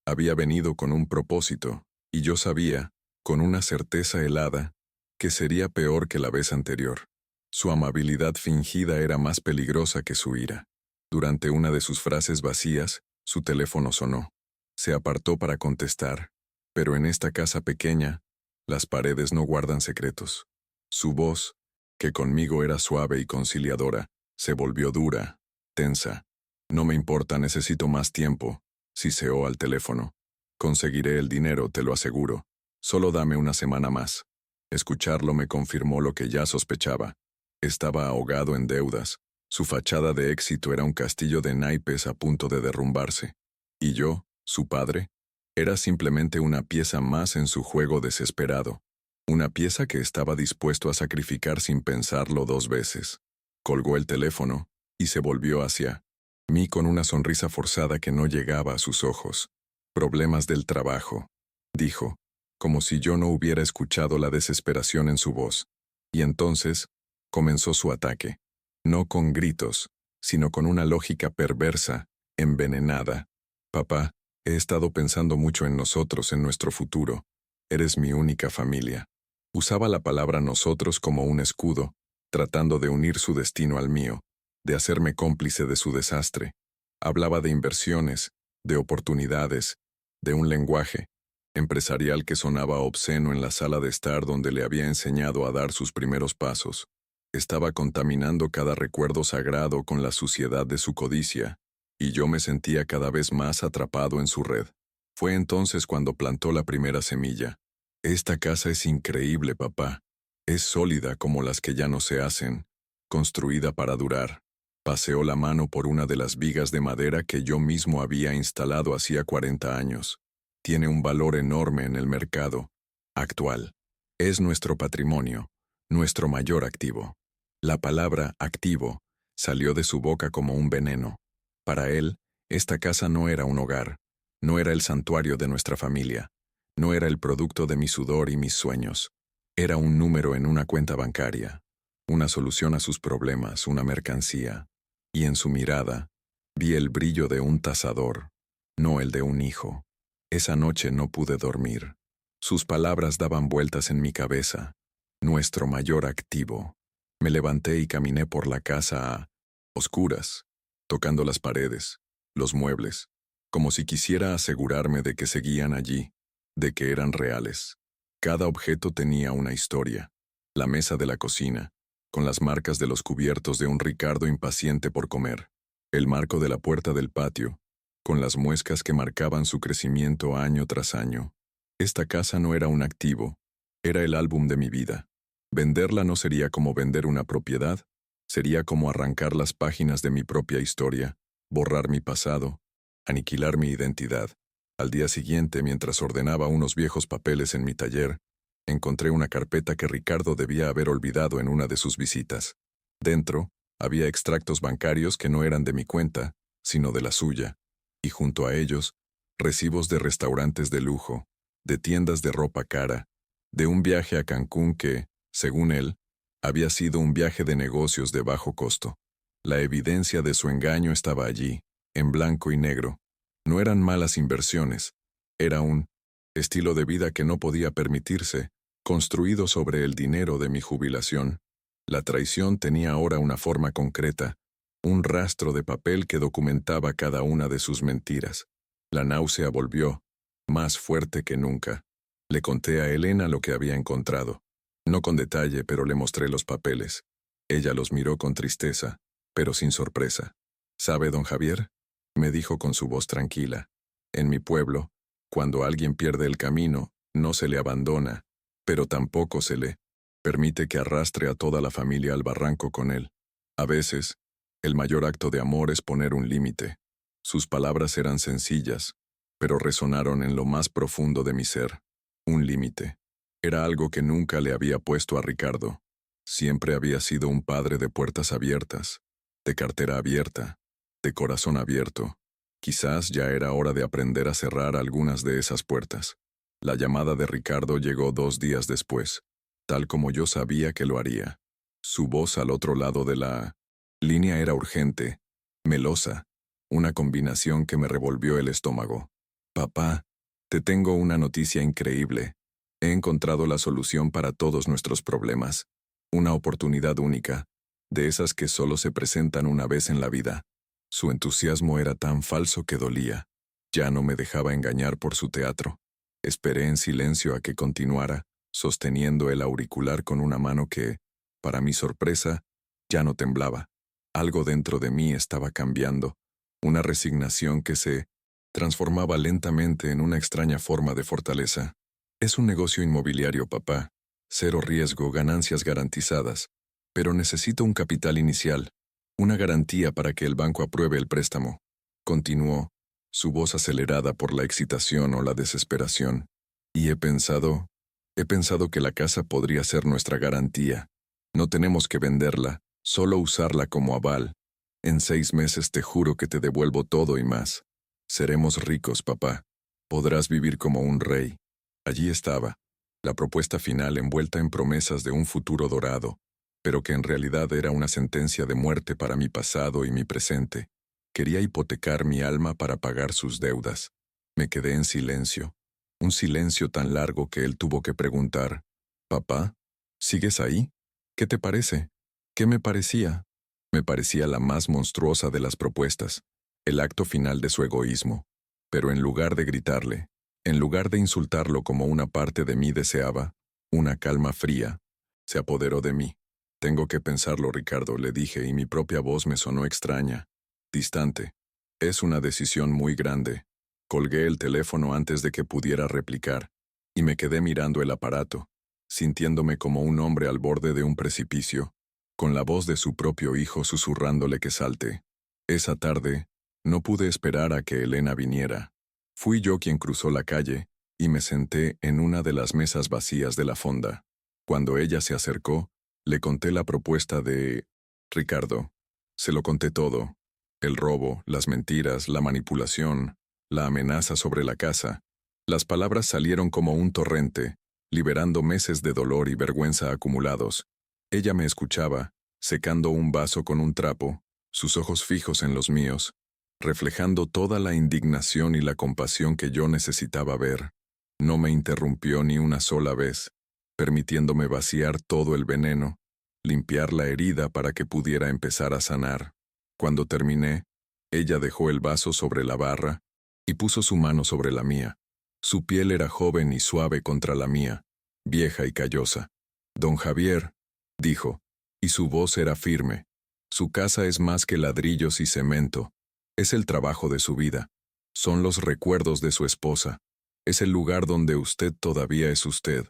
[SPEAKER 1] Había venido con un propósito, y yo sabía, con una certeza helada, que sería peor que la vez anterior. Su amabilidad fingida era más peligrosa que su ira. Durante una de sus frases vacías, su teléfono sonó. Se apartó para contestar, pero en esta casa pequeña, las paredes no guardan secretos. Su voz, que conmigo era suave y conciliadora, se volvió dura, tensa. «No me importa, necesito más tiempo», siseó al teléfono. «Conseguiré el dinero, te lo aseguro. Solo dame una semana más». Escucharlo me confirmó lo que ya sospechaba. Estaba ahogado en deudas. Su fachada de éxito era un castillo de naipes a punto de derrumbarse. Y yo, su padre, era simplemente una pieza más en su juego desesperado. Una pieza que estaba dispuesto a sacrificar sin pensarlo 2 veces. Colgó el teléfono y se volvió hacia mí con una sonrisa forzada que no llegaba a sus ojos. Problemas del trabajo, dijo, como si yo no hubiera escuchado la desesperación en su voz. Y entonces comenzó su ataque, no con gritos, sino con una lógica perversa, envenenada. Papá, he estado pensando mucho en nosotros, en nuestro futuro. Eres mi única familia. Usaba la palabra nosotros como un escudo, tratando de unir su destino al mío, de hacerme cómplice de su desastre. Hablaba de inversiones, de oportunidades, de un lenguaje empresarial que sonaba obsceno en la sala de estar donde le había enseñado a dar sus primeros pasos. Estaba contaminando cada recuerdo sagrado con la suciedad de su codicia, y yo me sentía cada vez más atrapado en su red. Fue entonces cuando plantó la primera semilla. Esta casa es increíble, papá. Es sólida como las que ya no se hacen, construida para durar. Paseó la mano por una de las vigas de madera que yo mismo había instalado hacía 40 años. Tiene un valor enorme en el mercado actual. Es nuestro patrimonio, nuestro mayor activo. La palabra activo salió de su boca como un veneno. Para él, esta casa no era un hogar, no era el santuario de nuestra familia, no era el producto de mi sudor y mis sueños. Era un número en una cuenta bancaria, una solución a sus problemas, una mercancía. Y en su mirada, vi el brillo de un tasador, no el de un hijo. Esa noche no pude dormir. Sus palabras daban vueltas en mi cabeza. Nuestro mayor activo. Me levanté y caminé por la casa a oscuras, tocando las paredes, los muebles, como si quisiera asegurarme de que seguían allí, de que eran reales. Cada objeto tenía una historia. La mesa de la cocina, con las marcas de los cubiertos de un Ricardo impaciente por comer. El marco de la puerta del patio, con las muescas que marcaban su crecimiento año tras año. Esta casa no era un activo, era el álbum de mi vida. Venderla no sería como vender una propiedad, sería como arrancar las páginas de mi propia historia, borrar mi pasado, aniquilar mi identidad. Al día siguiente, mientras ordenaba unos viejos papeles en mi taller, encontré una carpeta que Ricardo debía haber olvidado en una de sus visitas. Dentro, había extractos bancarios que no eran de mi cuenta, sino de la suya, y junto a ellos, recibos de restaurantes de lujo, de tiendas de ropa cara, de un viaje a Cancún que, según él, había sido un viaje de negocios de bajo costo. La evidencia de su engaño estaba allí, en blanco y negro. No eran malas inversiones, era un estilo de vida que no podía permitirse, construido sobre el dinero de mi jubilación. La traición tenía ahora una forma concreta, un rastro de papel que documentaba cada una de sus mentiras. La náusea volvió, más fuerte que nunca. Le conté a Elena lo que había encontrado. No con detalle, pero le mostré los papeles. Ella los miró con tristeza, pero sin sorpresa. ¿Sabe, don Javier?, me dijo con su voz tranquila. En mi pueblo, cuando alguien pierde el camino, no se le abandona, pero tampoco se le permite que arrastre a toda la familia al barranco con él. A veces, el mayor acto de amor es poner un límite. Sus palabras eran sencillas, pero resonaron en lo más profundo de mi ser. Un límite. Era algo que nunca le había puesto a Ricardo. Siempre había sido un padre de puertas abiertas, de cartera abierta, de corazón abierto. Quizás ya era hora de aprender a cerrar algunas de esas puertas. La llamada de Ricardo llegó 2 días después, tal como yo sabía que lo haría. Su voz al otro lado de la línea era urgente, melosa, una combinación que me revolvió el estómago. Papá, te tengo una noticia increíble. He encontrado la solución para todos nuestros problemas. Una oportunidad única, de esas que solo se presentan una vez en la vida. Su entusiasmo era tan falso que dolía. Ya no me dejaba engañar por su teatro. Esperé en silencio a que continuara, sosteniendo el auricular con una mano que, para mi sorpresa, ya no temblaba. Algo dentro de mí estaba cambiando, una resignación que se transformaba lentamente en una extraña forma de fortaleza. Es un negocio inmobiliario, papá. 0 riesgo, ganancias garantizadas. Pero necesito un capital inicial, una garantía para que el banco apruebe el préstamo. Continuó, su voz acelerada por la excitación o la desesperación. Y he pensado, He pensado que la casa podría ser nuestra garantía. No tenemos que venderla, solo usarla como aval. En 6 meses te juro que te devuelvo todo y más. Seremos ricos, papá. Podrás vivir como un rey. Allí estaba, la propuesta final envuelta en promesas de un futuro dorado, pero que en realidad era una sentencia de muerte para mi pasado y mi presente. Quería hipotecar mi alma para pagar sus deudas. Me quedé en silencio, un silencio tan largo que él tuvo que preguntar, «Papá, ¿sigues ahí? ¿Qué te parece?» ¿Qué me parecía? Me parecía la más monstruosa de las propuestas, el acto final de su egoísmo. Pero en lugar de gritarle, en lugar de insultarlo como una parte de mí deseaba, una calma fría se apoderó de mí. «Tengo que pensarlo, Ricardo», le dije, y mi propia voz me sonó extraña, distante. «Es una decisión muy grande». Colgué el teléfono antes de que pudiera replicar, y me quedé mirando el aparato, sintiéndome como un hombre al borde de un precipicio, con la voz de su propio hijo susurrándole que salte. Esa tarde, no pude esperar a que Elena viniera. Fui yo quien cruzó la calle, y me senté en una de las mesas vacías de la fonda. Cuando ella se acercó, le conté la propuesta de Ricardo. Se lo conté todo. El robo, las mentiras, la manipulación, la amenaza sobre la casa. Las palabras salieron como un torrente, liberando meses de dolor y vergüenza acumulados. Ella me escuchaba, secando un vaso con un trapo, sus ojos fijos en los míos, reflejando toda la indignación y la compasión que yo necesitaba ver. No me interrumpió ni una sola vez, permitiéndome vaciar todo el veneno, limpiar la herida para que pudiera empezar a sanar. Cuando terminé, ella dejó el vaso sobre la barra y puso su mano sobre la mía. Su piel era joven y suave contra la mía, vieja y callosa. «Don Javier», dijo, y su voz era firme, «su casa es más que ladrillos y cemento. Es el trabajo de su vida. Son los recuerdos de su esposa. Es el lugar donde usted todavía es usted.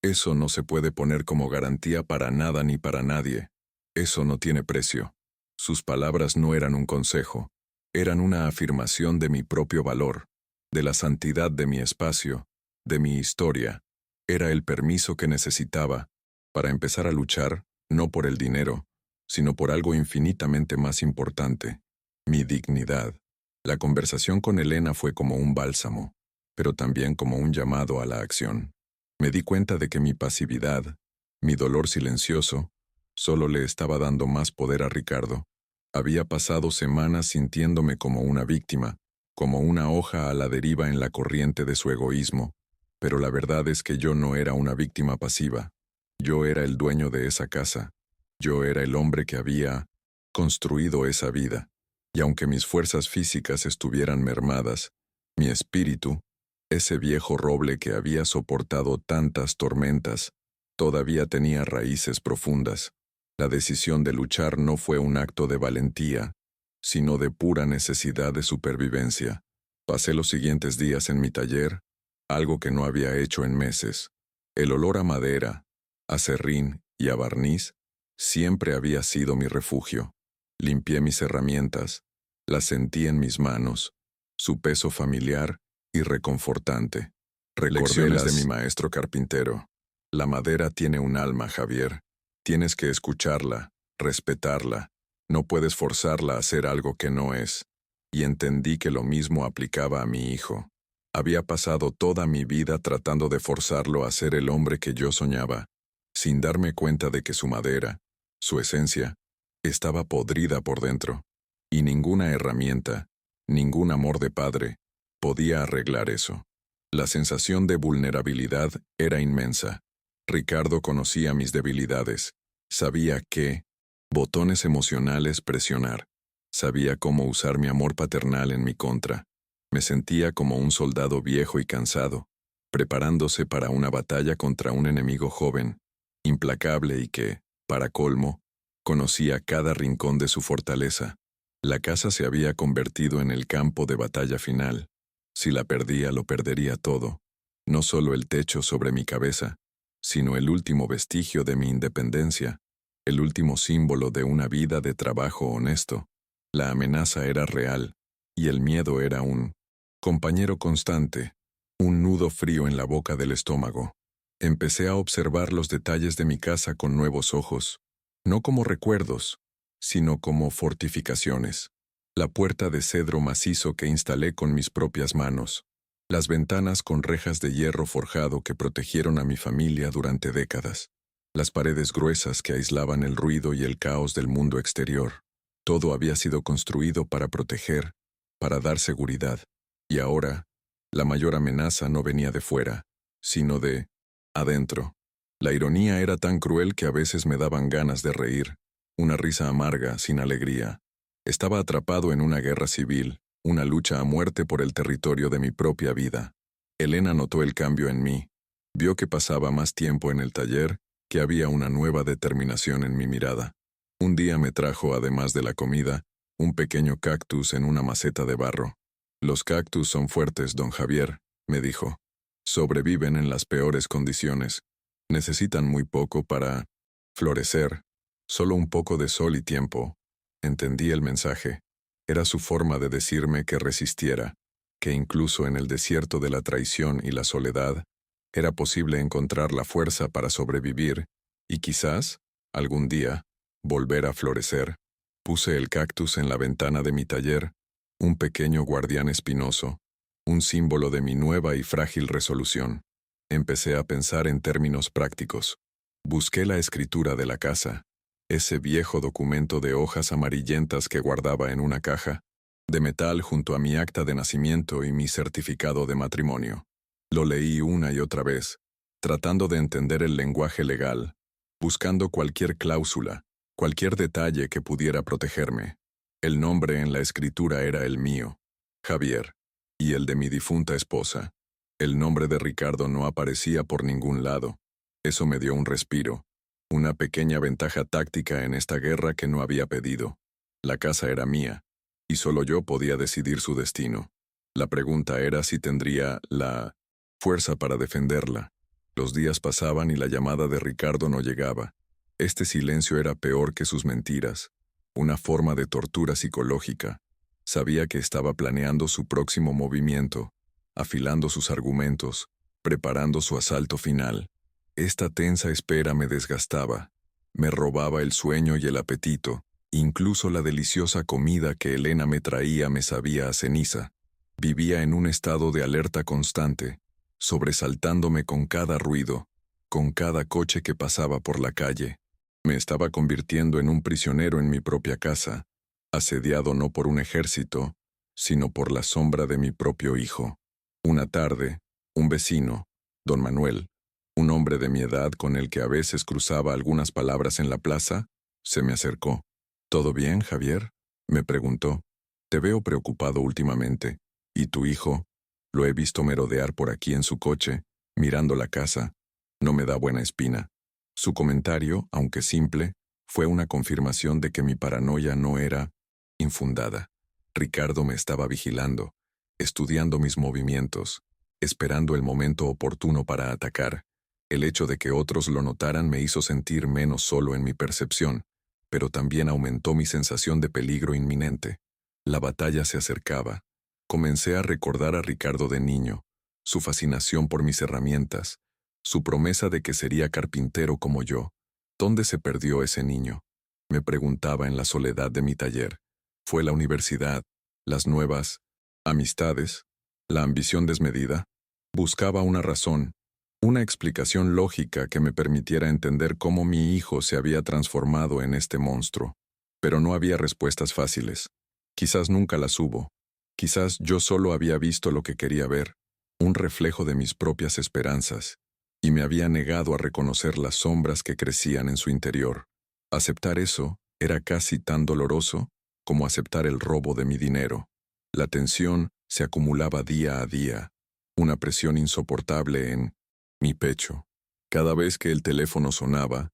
[SPEAKER 1] Eso no se puede poner como garantía para nada ni para nadie. Eso no tiene precio». Sus palabras no eran un consejo, eran una afirmación de mi propio valor, de la santidad de mi espacio, de mi historia. Era el permiso que necesitaba para empezar a luchar, no por el dinero, sino por algo infinitamente más importante, mi dignidad. La conversación con Elena fue como un bálsamo, pero también como un llamado a la acción. Me di cuenta de que mi pasividad, mi dolor silencioso, solo le estaba dando más poder a Ricardo. Había pasado semanas sintiéndome como una víctima, como una hoja a la deriva en la corriente de su egoísmo, pero la verdad es que yo no era una víctima pasiva. Yo era el dueño de esa casa. Yo era el hombre que había construido esa vida. Y aunque mis fuerzas físicas estuvieran mermadas, mi espíritu, ese viejo roble que había soportado tantas tormentas, todavía tenía raíces profundas. La decisión de luchar no fue un acto de valentía, sino de pura necesidad de supervivencia. Pasé los siguientes días en mi taller, algo que no había hecho en meses. El olor a madera, a serrín y a barniz siempre había sido mi refugio. Limpié mis herramientas, las sentí en mis manos, su peso familiar y reconfortante. Recordé las de mi maestro carpintero. La madera tiene un alma, Javier. Tienes que escucharla, respetarla. No puedes forzarla a hacer algo que no es. Y entendí que lo mismo aplicaba a mi hijo. Había pasado toda mi vida tratando de forzarlo a ser el hombre que yo soñaba, sin darme cuenta de que su madera, su esencia, estaba podrida por dentro. Y ninguna herramienta, ningún amor de padre, podía arreglar eso. La sensación de vulnerabilidad era inmensa. Ricardo conocía mis debilidades. Sabía qué botones emocionales presionar. Sabía cómo usar mi amor paternal en mi contra. Me sentía como un soldado viejo y cansado, preparándose para una batalla contra un enemigo joven, implacable y que, para colmo, conocía cada rincón de su fortaleza. La casa se había convertido en el campo de batalla final. Si la perdía, lo perdería todo. No solo el techo sobre mi cabeza, sino el último vestigio de mi independencia, el último símbolo de una vida de trabajo honesto. La amenaza era real, y el miedo era un compañero constante, un nudo frío en la boca del estómago. Empecé a observar los detalles de mi casa con nuevos ojos, no como recuerdos, sino como fortificaciones. La puerta de cedro macizo que instalé con mis propias manos, las ventanas con rejas de hierro forjado que protegieron a mi familia durante décadas, las paredes gruesas que aislaban el ruido y el caos del mundo exterior. Todo había sido construido para proteger, para dar seguridad, y ahora, la mayor amenaza no venía de fuera, sino de adentro. La ironía era tan cruel que a veces me daban ganas de reír, una risa amarga, sin alegría. Estaba atrapado en una guerra civil, una lucha a muerte por el territorio de mi propia vida. Elena notó el cambio en mí. Vio que pasaba más tiempo en el taller, que había una nueva determinación en mi mirada. Un día me trajo, además de la comida, un pequeño cactus en una maceta de barro. Los cactus son fuertes, don Javier, me dijo. Sobreviven en las peores condiciones. Necesitan muy poco para florecer, solo un poco de sol y tiempo. Entendí el mensaje. Era su forma de decirme que resistiera, que incluso en el desierto de la traición y la soledad, era posible encontrar la fuerza para sobrevivir y quizás, algún día, volver a florecer. Puse el cactus en la ventana de mi taller, un pequeño guardián espinoso, un símbolo de mi nueva y frágil resolución. Empecé a pensar en términos prácticos. Busqué la escritura de la casa, ese viejo documento de hojas amarillentas que guardaba en una caja, de metal junto a mi acta de nacimiento y mi certificado de matrimonio. Lo leí una y otra vez, tratando de entender el lenguaje legal, buscando cualquier cláusula, cualquier detalle que pudiera protegerme. El nombre en la escritura era el mío, Javier, y el de mi difunta esposa. El nombre de Ricardo no aparecía por ningún lado. Eso me dio un respiro, una pequeña ventaja táctica en esta guerra que no había pedido. La casa era mía, y solo yo podía decidir su destino. La pregunta era si tendría la fuerza para defenderla. Los días pasaban y la llamada de Ricardo no llegaba. Este silencio era peor que sus mentiras, una forma de tortura psicológica. Sabía que estaba planeando su próximo movimiento, afilando sus argumentos, preparando su asalto final. Esta tensa espera me desgastaba, me robaba el sueño y el apetito, incluso la deliciosa comida que Elena me traía me sabía a ceniza. Vivía en un estado de alerta constante, sobresaltándome con cada ruido, con cada coche que pasaba por la calle. Me estaba convirtiendo en un prisionero en mi propia casa, asediado no por un ejército, sino por la sombra de mi propio hijo. Una tarde, un vecino, don Manuel, un hombre de mi edad con el que a veces cruzaba algunas palabras en la plaza, se me acercó. ¿Todo bien, Javier?, me preguntó. Te veo preocupado últimamente. ¿Y tu hijo? Lo he visto merodear por aquí en su coche, mirando la casa. No me da buena espina. Su comentario, aunque simple, fue una confirmación de que mi paranoia no era infundada. Ricardo me estaba vigilando, estudiando mis movimientos, esperando el momento oportuno para atacar. El hecho de que otros lo notaran me hizo sentir menos solo en mi percepción, pero también aumentó mi sensación de peligro inminente. La batalla se acercaba. Comencé a recordar a Ricardo de niño, su fascinación por mis herramientas, su promesa de que sería carpintero como yo. ¿Dónde se perdió ese niño?, me preguntaba en la soledad de mi taller. ¿Fue la universidad, las nuevas amistades, la ambición desmedida? Buscaba una razón, una explicación lógica que me permitiera entender cómo mi hijo se había transformado en este monstruo. Pero no había respuestas fáciles. Quizás nunca las hubo. Quizás yo solo había visto lo que quería ver, un reflejo de mis propias esperanzas, y me había negado a reconocer las sombras que crecían en su interior. Aceptar eso era casi tan doloroso como aceptar el robo de mi dinero. La tensión se acumulaba día a día, una presión insoportable en mi pecho. Cada vez que el teléfono sonaba,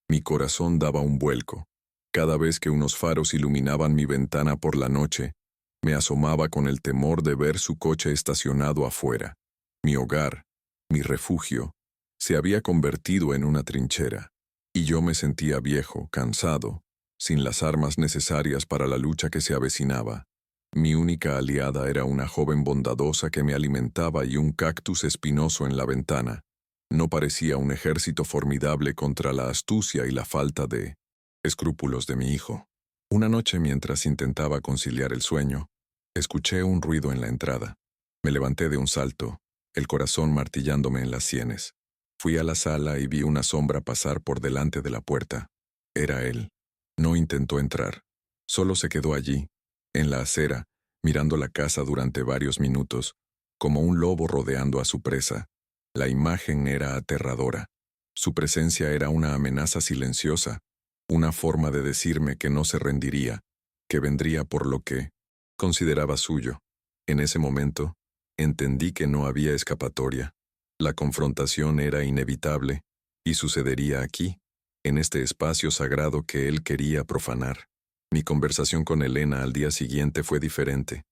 [SPEAKER 1] mi corazón daba un vuelco. Cada vez que unos faros iluminaban mi ventana por la noche, me asomaba con el temor de ver su coche estacionado afuera. Mi hogar, mi refugio, se había convertido en una trinchera, y yo me sentía viejo, cansado, sin las armas necesarias para la lucha que se avecinaba. Mi única aliada era una joven bondadosa que me alimentaba y un cactus espinoso en la ventana. No parecía un ejército formidable contra la astucia y la falta de escrúpulos de mi hijo. Una noche, mientras intentaba conciliar el sueño, escuché un ruido en la entrada. Me levanté de un salto, el corazón martillándome en las sienes. Fui a la sala y vi una sombra pasar por delante de la puerta. Era él. No intentó entrar. Solo se quedó allí, en la acera, mirando la casa durante varios minutos, como un lobo rodeando a su presa. La imagen era aterradora. Su presencia era una amenaza silenciosa, una forma de decirme que no se rendiría, que vendría por lo que consideraba suyo. En ese momento, entendí que no había escapatoria. La confrontación era inevitable, y sucedería aquí, en este espacio sagrado que él quería profanar. Mi conversación con Elena al día siguiente fue diferente.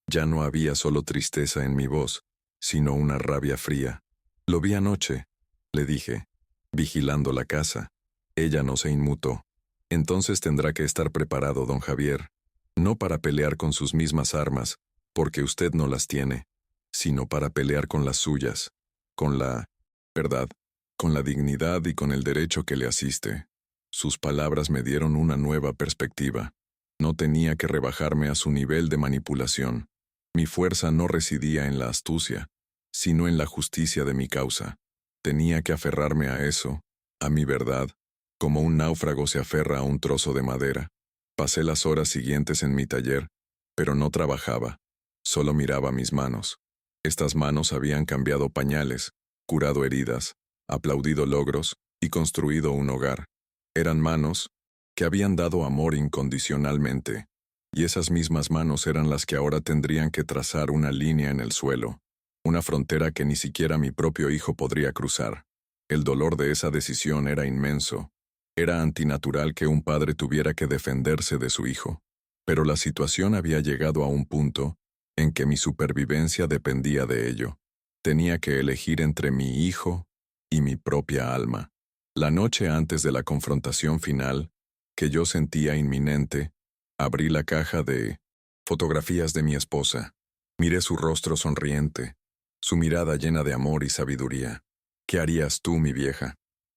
[SPEAKER 1] Ya no había solo tristeza en mi voz, sino una rabia fría. Lo vi anoche, le dije, vigilando la casa. Ella no se inmutó. Entonces tendrá que estar preparado, don Javier, no para pelear con sus mismas armas, porque usted no las tiene, sino para pelear con las suyas, con la verdad, con la dignidad y con el derecho que le asiste. Sus palabras me dieron una nueva perspectiva. No tenía que rebajarme a su nivel de manipulación. Mi fuerza no residía en la astucia, sino en la justicia de mi causa. Tenía que aferrarme a eso, a mi verdad, como un náufrago se aferra a un trozo de madera. Pasé las horas siguientes en mi taller, pero no trabajaba, solo miraba mis manos. Estas manos habían cambiado pañales, curado heridas, aplaudido logros y construido un hogar. Eran manos que habían dado amor incondicionalmente, y esas mismas manos eran las que ahora tendrían que trazar una línea en el suelo, una frontera que ni siquiera mi propio hijo podría cruzar. El dolor de esa decisión era inmenso. Era antinatural que un padre tuviera que defenderse de su hijo, pero la situación había llegado a un punto en que mi supervivencia dependía de ello. Tenía que elegir entre mi hijo y mi propia alma. La noche antes de la confrontación final, que yo sentía inminente, abrí la caja de fotografías de mi esposa. Miré su rostro sonriente, su mirada llena de amor y sabiduría. ¿Qué harías tú, mi vieja?,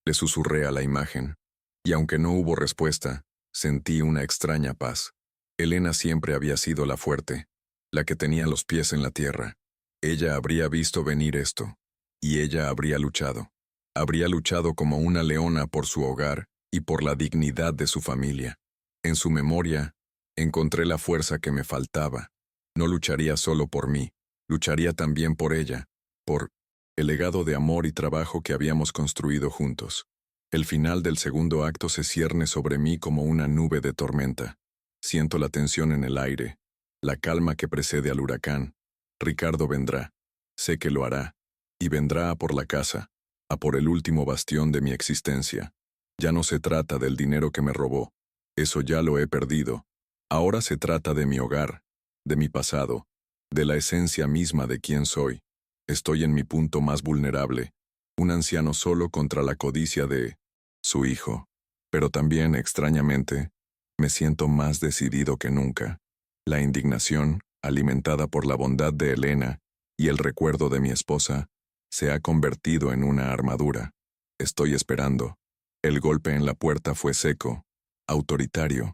[SPEAKER 1] le susurré a la imagen. Y aunque no hubo respuesta, sentí una extraña paz. Elena siempre había sido la fuerte, la que tenía los pies en la tierra. Ella habría visto venir esto, y ella habría luchado. Habría luchado como una leona por su hogar y por la dignidad de su familia. En su memoria, encontré la fuerza que me faltaba. No lucharía solo por mí, lucharía también por ella, por el legado de amor y trabajo que habíamos construido juntos. El final del segundo acto se cierne sobre mí como una nube de tormenta. Siento la tensión en el aire, la calma que precede al huracán. Ricardo vendrá, sé que lo hará, y vendrá a por la casa, a por el último bastión de mi existencia. Ya no se trata del dinero que me robó, eso ya lo he perdido. Ahora se trata de mi hogar, de mi pasado, de la esencia misma de quién soy. Estoy en mi punto más vulnerable, un anciano solo contra la codicia de su hijo. Pero también, extrañamente, me siento más decidido que nunca. La indignación, alimentada por la bondad de Elena y el recuerdo de mi esposa, se ha convertido en una armadura. Estoy esperando. El golpe en la puerta fue seco, autoritario.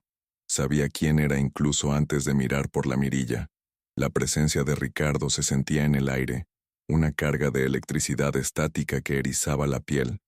[SPEAKER 1] Sabía quién era incluso antes de mirar por la mirilla. La presencia de Ricardo se sentía en el aire, una carga de electricidad estática que erizaba la piel.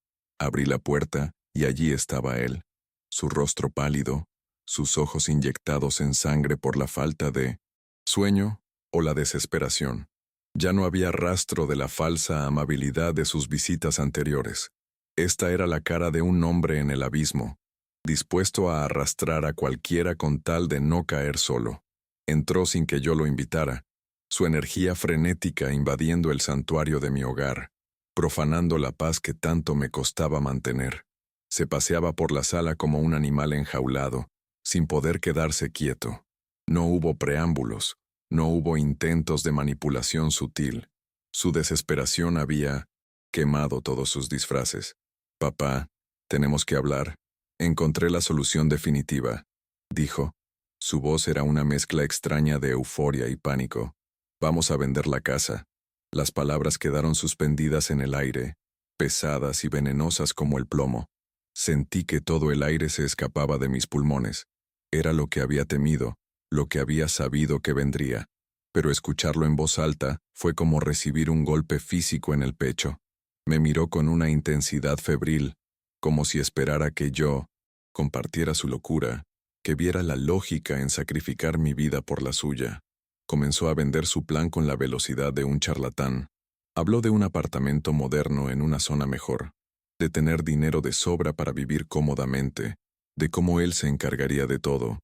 [SPEAKER 1] Abrí la puerta y allí estaba él, su rostro pálido, sus ojos inyectados en sangre por la falta de sueño o la desesperación. Ya no había rastro de la falsa amabilidad de sus visitas anteriores. Esta era la cara de un hombre en el abismo, dispuesto a arrastrar a cualquiera con tal de no caer solo. Entró sin que yo lo invitara, su energía frenética invadiendo el santuario de mi hogar, profanando la paz que tanto me costaba mantener. Se paseaba por la sala como un animal enjaulado, sin poder quedarse quieto. No hubo preámbulos, no hubo intentos de manipulación sutil. Su desesperación había quemado todos sus disfraces. «Papá, tenemos que hablar. Encontré la solución definitiva», dijo. Su voz era una mezcla extraña de euforia y pánico. «Vamos a vender la casa». Las palabras quedaron suspendidas en el aire, pesadas y venenosas como el plomo. Sentí que todo el aire se escapaba de mis pulmones. Era lo que había temido, lo que había sabido que vendría. Pero escucharlo en voz alta fue como recibir un golpe físico en el pecho. Me miró con una intensidad febril, como si esperara que yo compartiera su locura, que viera la lógica en sacrificar mi vida por la suya. Comenzó a vender su plan con la velocidad de un charlatán. Habló de un apartamento moderno en una zona mejor, de tener dinero de sobra para vivir cómodamente, de cómo él se encargaría de todo,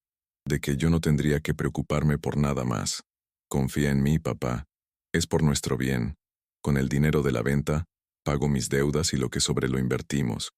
[SPEAKER 1] de que yo no tendría que preocuparme por nada más. Confía en mí, papá. Es por nuestro bien. Con el dinero de la venta, pago mis deudas y lo que sobre lo invertimos.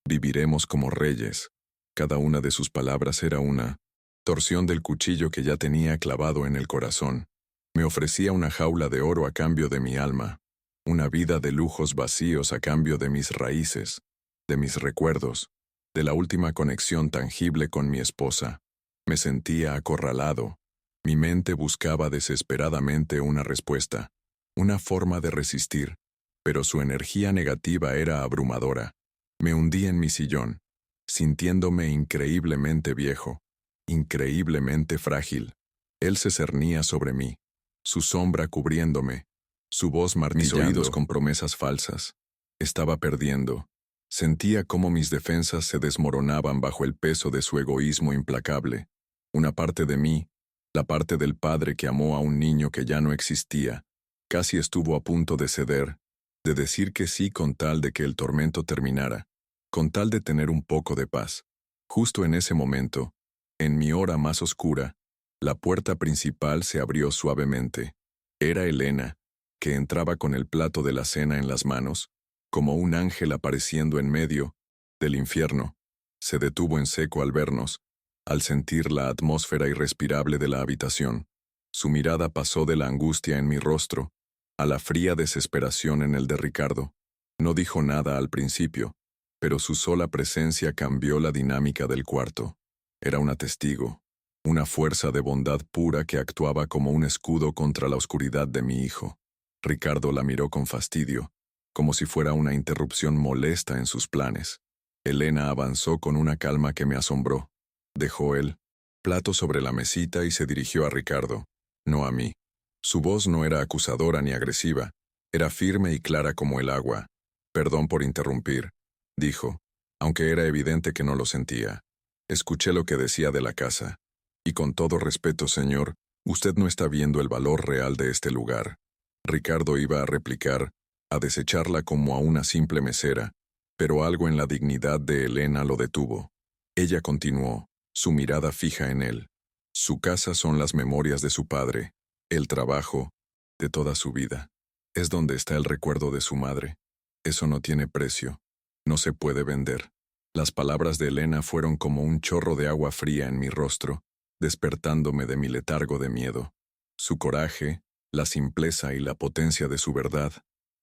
[SPEAKER 1] Viviremos como reyes. Cada una de sus palabras era una torsión del cuchillo que ya tenía clavado en el corazón. Me ofrecía una jaula de oro a cambio de mi alma, una vida de lujos vacíos a cambio de mis raíces, de mis recuerdos, de la última conexión tangible con mi esposa. Me sentía acorralado. Mi mente buscaba desesperadamente una respuesta, una forma de resistir, pero su energía negativa era abrumadora. Me hundí en mi sillón, sintiéndome increíblemente viejo, increíblemente frágil. Él se cernía sobre mí, su sombra cubriéndome, su voz martillando mis oídos con promesas falsas. Estaba perdiendo. Sentía cómo mis defensas se desmoronaban bajo el peso de su egoísmo implacable. Una parte de mí, la parte del padre que amó a un niño que ya no existía, casi estuvo a punto de ceder, de decir que sí con tal de que el tormento terminara, con tal de tener un poco de paz. Justo en ese momento, en mi hora más oscura, la puerta principal se abrió suavemente. Era Elena, que entraba con el plato de la cena en las manos, como un ángel apareciendo en medio del infierno. Se detuvo en seco al vernos, al sentir la atmósfera irrespirable de la habitación. Su mirada pasó de la angustia en mi rostro a la fría desesperación en el de Ricardo. No dijo nada al principio, pero su sola presencia cambió la dinámica del cuarto. Era una testigo, una fuerza de bondad pura que actuaba como un escudo contra la oscuridad de mi hijo. Ricardo la miró con fastidio, como si fuera una interrupción molesta en sus planes. Elena avanzó con una calma que me asombró. Dejó el plato sobre la mesita y se dirigió a Ricardo, no a mí. Su voz no era acusadora ni agresiva, era firme y clara como el agua. «Perdón por interrumpir», dijo, aunque era evidente que no lo sentía. Escuché lo que decía de la casa. Y con todo respeto, señor, usted no está viendo el valor real de este lugar. Ricardo iba a replicar, a desecharla como a una simple mesera, pero algo en la dignidad de Elena lo detuvo. Ella continuó, su mirada fija en él. Su casa son las memorias de su padre, el trabajo, de toda su vida. Es donde está el recuerdo de su madre. Eso no tiene precio, no se puede vender. Las palabras de Elena fueron como un chorro de agua fría en mi rostro, despertándome de mi letargo de miedo. Su coraje, la simpleza y la potencia de su verdad,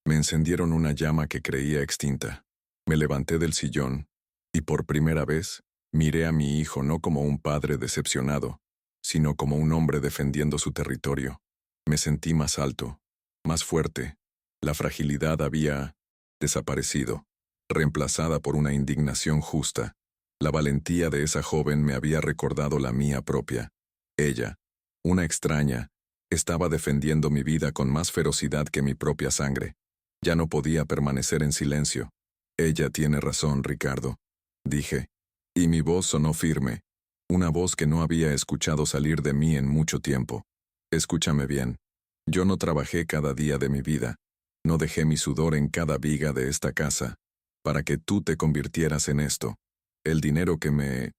[SPEAKER 1] me encendieron una llama que creía extinta. Me levanté del sillón, y por primera vez, miré a mi hijo no como un padre decepcionado, sino como un hombre defendiendo su territorio. Me sentí más alto, más fuerte. La fragilidad había desaparecido, reemplazada por una indignación justa. La valentía de esa joven me había recordado la mía propia. Ella, una extraña, estaba defendiendo mi vida con más ferocidad que mi propia sangre. Ya no podía permanecer en silencio. Ella tiene razón, Ricardo, dije, y mi voz sonó firme, una voz que no había escuchado salir de mí en mucho tiempo. Escúchame bien. Yo no trabajé cada día de mi vida, no dejé mi sudor en cada viga de esta casa, para que tú te convirtieras en esto. El dinero que me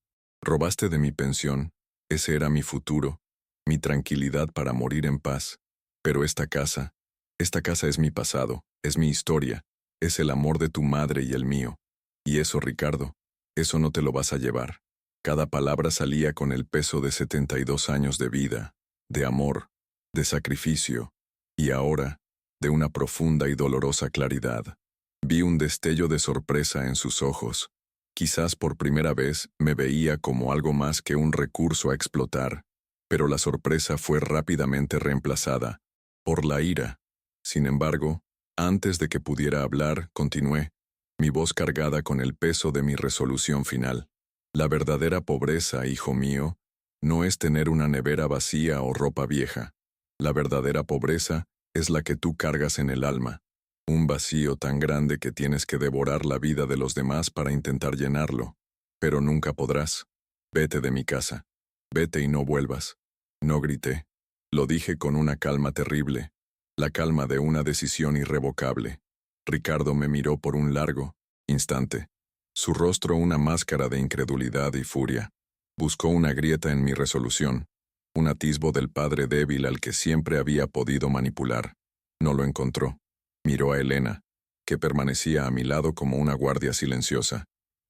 [SPEAKER 1] robaste de mi pensión, ese era mi futuro, mi tranquilidad para morir en paz. Pero esta casa es mi pasado, es mi historia, es el amor de tu madre y el mío. Y eso, Ricardo, eso no te lo vas a llevar. Cada palabra salía con el peso de 72 años de vida, de amor, de sacrificio, y ahora, de una profunda y dolorosa claridad. Vi un destello de sorpresa en sus ojos. Quizás por primera vez me veía como algo más que un recurso a explotar, pero la sorpresa fue rápidamente reemplazada por la ira. Sin embargo, antes de que pudiera hablar, continué. mi voz cargada con el peso de mi resolución final. La verdadera pobreza, hijo mío, no es tener una nevera vacía o ropa vieja. La verdadera pobreza es la que tú cargas en el alma, un vacío tan grande que tienes que devorar la vida de los demás para intentar llenarlo, pero nunca podrás. Vete de mi casa. Vete y no vuelvas. No grité. Lo dije con una calma terrible, la calma de una decisión irrevocable. Ricardo me miró por un largo instante. Su rostro una máscara de incredulidad y furia. Buscó una grieta en mi resolución, un atisbo del padre débil al que siempre había podido manipular. No lo encontró. Miró a Elena, que permanecía a mi lado como una guardia silenciosa,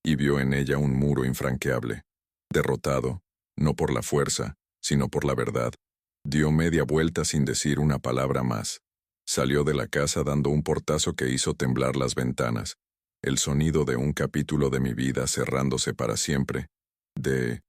[SPEAKER 1] y vio en ella un muro infranqueable. Derrotado, no por la fuerza, sino por la verdad, dio media vuelta sin decir una palabra más. Salió de la casa dando un portazo que hizo temblar las ventanas, el sonido de un capítulo de mi vida cerrándose para siempre, de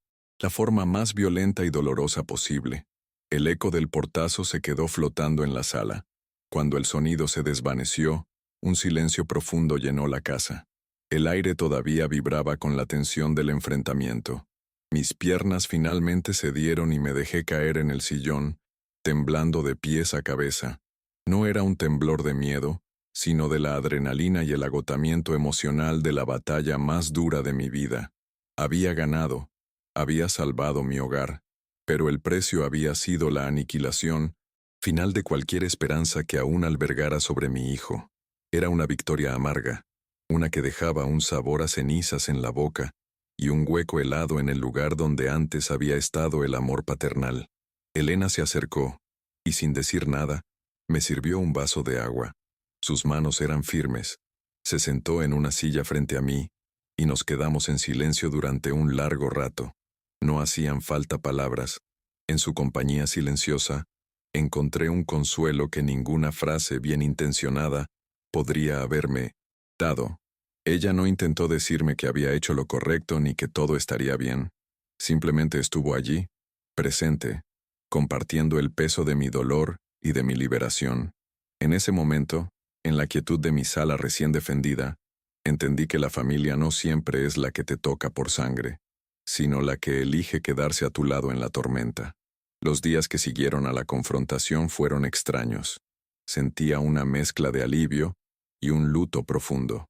[SPEAKER 1] la forma más violenta y dolorosa posible. El eco del portazo se quedó flotando en la sala. Cuando el sonido se desvaneció, un silencio profundo llenó la casa. El aire todavía vibraba con la tensión del enfrentamiento. Mis piernas finalmente cedieron y me dejé caer en el sillón, temblando de pies a cabeza. No era un temblor de miedo, sino de la adrenalina y el agotamiento emocional de la batalla más dura de mi vida. Había ganado, había salvado mi hogar, pero el precio había sido la aniquilación final de cualquier esperanza que aún albergara sobre mi hijo. Era una victoria amarga, una que dejaba un sabor a cenizas en la boca y un hueco helado en el lugar donde antes había estado el amor paternal. Elena se acercó, y sin decir nada, me sirvió un vaso de agua. Sus manos eran firmes. Se sentó en una silla frente a mí, y nos quedamos en silencio durante un largo rato. No hacían falta palabras. En su compañía silenciosa, encontré un consuelo que ninguna frase bien intencionada podría haberme dado. Ella no intentó decirme que había hecho lo correcto ni que todo estaría bien. Simplemente estuvo allí, presente, compartiendo el peso de mi dolor y de mi liberación. En ese momento, en la quietud de mi sala recién defendida, entendí que la familia no siempre es la que te toca por sangre, sino la que elige quedarse a tu lado en la tormenta. Los días que siguieron a la confrontación fueron extraños. Sentía una mezcla de alivio y un luto profundo.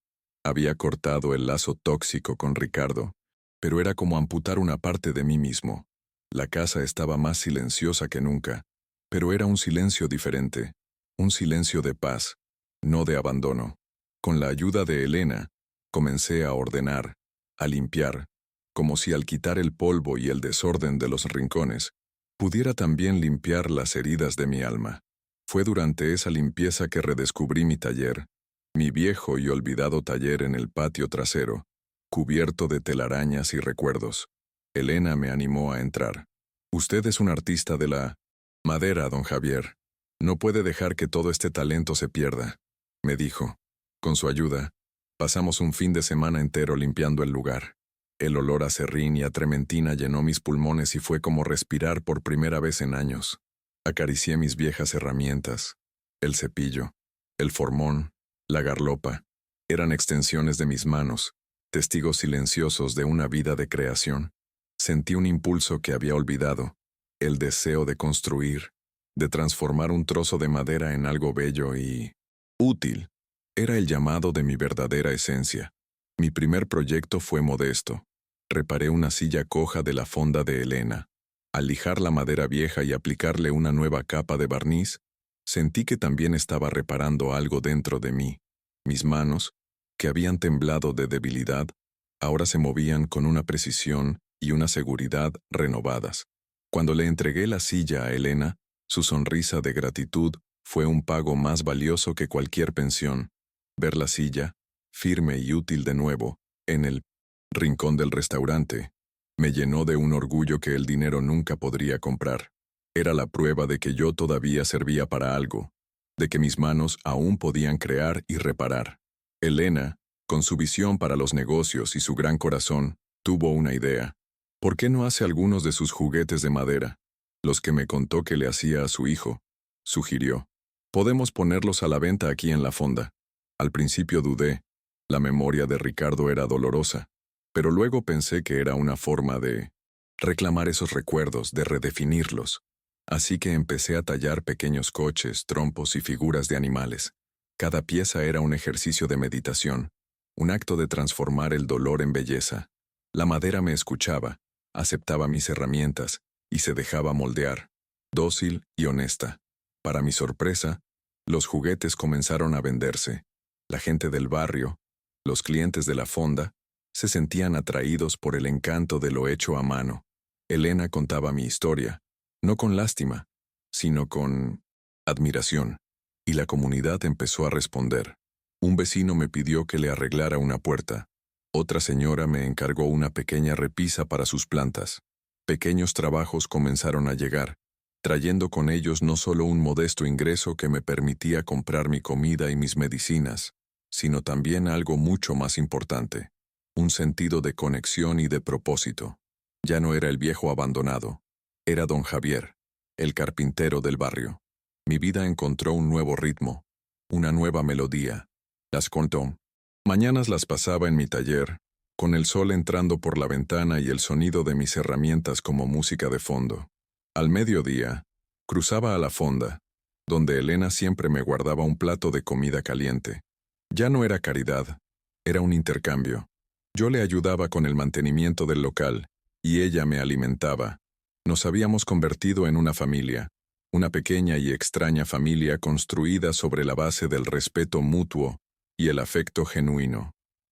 [SPEAKER 1] Había cortado el lazo tóxico con Ricardo, pero era como amputar una parte de mí mismo. La casa estaba más silenciosa que nunca, pero era un silencio diferente, un silencio de paz, no de abandono. Con la ayuda de Elena, comencé a ordenar, a limpiar, como si al quitar el polvo y el desorden de los rincones, pudiera también limpiar las heridas de mi alma. Fue durante esa limpieza que redescubrí mi taller, mi viejo y olvidado taller en el patio trasero, cubierto de telarañas y recuerdos. Elena me animó a entrar. Usted es un artista de la madera, don Javier. No puede dejar que todo este talento se pierda, me dijo. Con su ayuda, pasamos un fin de semana entero limpiando el lugar. El olor a serrín y a trementina llenó mis pulmones y fue como respirar por primera vez en años. Acaricié mis viejas herramientas. El cepillo, el formón, la garlopa. Eran extensiones de mis manos, testigos silenciosos de una vida de creación. Sentí un impulso que había olvidado, el deseo de construir, de transformar un trozo de madera en algo bello y útil. Era el llamado de mi verdadera esencia. Mi primer proyecto fue modesto. Reparé una silla coja de la fonda de Elena. Al lijar la madera vieja y aplicarle una nueva capa de barniz, sentí que también estaba reparando algo dentro de mí. Mis manos, que habían temblado de debilidad, ahora se movían con una precisión y una seguridad renovadas. Cuando le entregué la silla a Elena, su sonrisa de gratitud fue un pago más valioso que cualquier pensión. Ver la silla, firme y útil de nuevo, en el rincón del restaurante, me llenó de un orgullo que el dinero nunca podría comprar. Era la prueba de que yo todavía servía para algo, de que mis manos aún podían crear y reparar. Elena, con su visión para los negocios y su gran corazón, tuvo una idea. ¿Por qué no hace algunos de sus juguetes de madera? Los que me contó que le hacía a su hijo, sugirió. Podemos ponerlos a la venta aquí en la fonda. Al principio dudé, La memoria de Ricardo era dolorosa, pero luego pensé que era una forma de reclamar esos recuerdos, de redefinirlos. Así que empecé a tallar pequeños coches, trompos y figuras de animales. Cada pieza era un ejercicio de meditación, un acto de transformar el dolor en belleza. La madera me escuchaba, aceptaba mis herramientas y se dejaba moldear, dócil y honesta. Para mi sorpresa, los juguetes comenzaron a venderse. La gente del barrio, los clientes de la fonda, se sentían atraídos por el encanto de lo hecho a mano. Elena contaba mi historia, no con lástima, sino con admiración, y la comunidad empezó a responder. Un vecino me pidió que le arreglara una puerta. Otra señora me encargó una pequeña repisa para sus plantas. Pequeños trabajos comenzaron a llegar, trayendo con ellos no solo un modesto ingreso que me permitía comprar mi comida y mis medicinas, sino también algo mucho más importante, un sentido de conexión y de propósito. Ya no era el viejo abandonado, era don Javier, el carpintero del barrio. Mi vida encontró un nuevo ritmo, una nueva melodía. Las contó. Mañanas las pasaba en mi taller, con el sol entrando por la ventana y el sonido de mis herramientas como música de fondo. Al mediodía, cruzaba a la fonda, donde Elena siempre me guardaba un plato de comida caliente. Ya no era caridad, era un intercambio. Yo le ayudaba con el mantenimiento del local, y ella me alimentaba. Nos habíamos convertido en una familia, una pequeña y extraña familia construida sobre la base del respeto mutuo y el afecto genuino.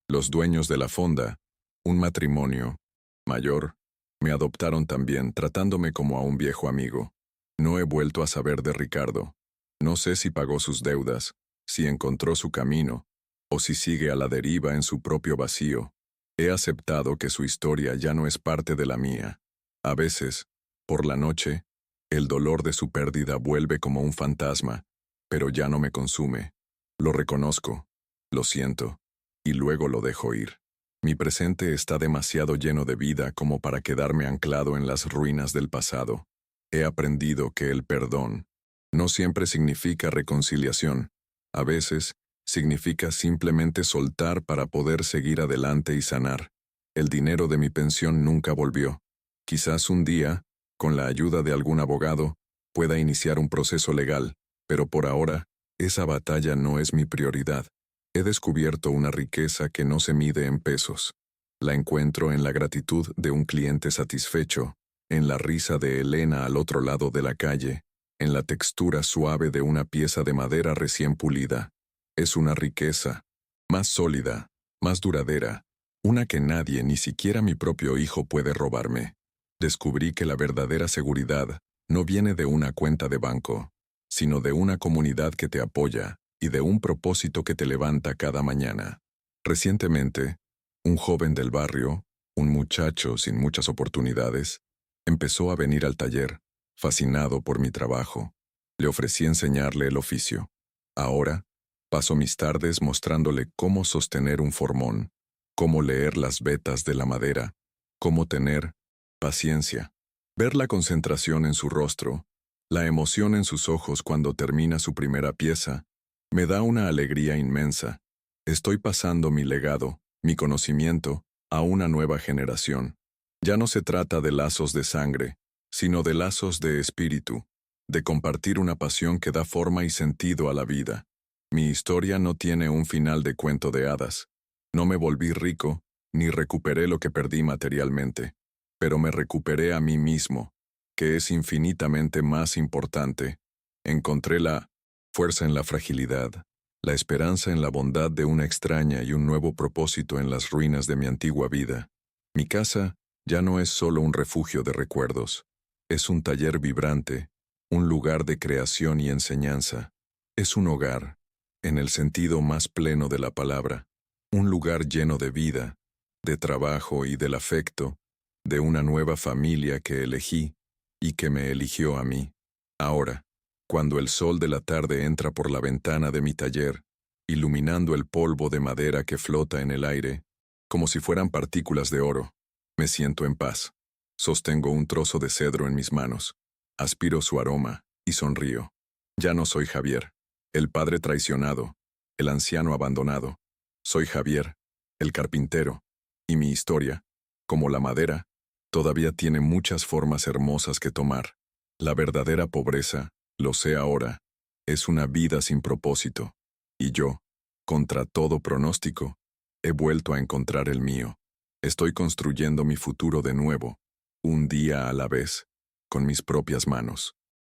[SPEAKER 1] Los dueños de la fonda, un matrimonio mayor, me adoptaron también, tratándome como a un viejo amigo. No he vuelto a saber de Ricardo. No sé si pagó sus deudas, si encontró su camino, o si sigue a la deriva en su propio vacío. He aceptado que su historia ya no es parte de la mía. A veces, por la noche, el dolor de su pérdida vuelve como un fantasma, pero ya no me consume. Lo reconozco, lo siento, y luego lo dejo ir. Mi presente está demasiado lleno de vida como para quedarme anclado en las ruinas del pasado. He aprendido que el perdón no siempre significa reconciliación. A veces, significa simplemente soltar para poder seguir adelante y sanar. El dinero de mi pensión nunca volvió. Quizás un día, con la ayuda de algún abogado, pueda iniciar un proceso legal, pero por ahora, esa batalla no es mi prioridad. He descubierto una riqueza que no se mide en pesos. La encuentro en la gratitud de un cliente satisfecho, en la risa de Elena al otro lado de la calle, en la textura suave de una pieza de madera recién pulida. Es una riqueza, más sólida, más duradera, una que nadie, ni siquiera mi propio hijo, puede robarme. Descubrí que la verdadera seguridad no viene de una cuenta de banco, sino de una comunidad que te apoya y de un propósito que te levanta cada mañana. Recientemente, un joven del barrio, un muchacho sin muchas oportunidades, empezó a venir al taller, fascinado por mi trabajo. Le ofrecí enseñarle el oficio. Ahora, paso mis tardes mostrándole cómo sostener un formón, cómo leer las vetas de la madera, cómo tener paciencia. Ver la concentración en su rostro, la emoción en sus ojos cuando termina su primera pieza, me da una alegría inmensa. Estoy pasando mi legado, mi conocimiento, a una nueva generación. Ya no se trata de lazos de sangre, sino de lazos de espíritu, de compartir una pasión que da forma y sentido a la vida. Mi historia no tiene un final de cuento de hadas. No me volví rico, ni recuperé lo que perdí materialmente, pero me recuperé a mí mismo, que es infinitamente más importante. Encontré la fuerza en la fragilidad, la esperanza en la bondad de una extraña y un nuevo propósito en las ruinas de mi antigua vida. Mi casa ya no es solo un refugio de recuerdos, es un taller vibrante, un lugar de creación y enseñanza. Es un hogar, en el sentido más pleno de la palabra, un lugar lleno de vida, de trabajo y del afecto, de una nueva familia que elegí y que me eligió a mí. Ahora, cuando el sol de la tarde entra por la ventana de mi taller, iluminando el polvo de madera que flota en el aire, como si fueran partículas de oro, me siento en paz. Sostengo un trozo de cedro en mis manos, aspiro su aroma y sonrío. Ya no soy Javier, el padre traicionado, el anciano abandonado. Soy Javier, el carpintero, y mi historia, como la madera, todavía tiene muchas formas hermosas que tomar. La verdadera pobreza, lo sé ahora, es una vida sin propósito, y yo, contra todo pronóstico, he vuelto a encontrar el mío. Estoy construyendo mi futuro de nuevo, un día a la vez, con mis propias manos.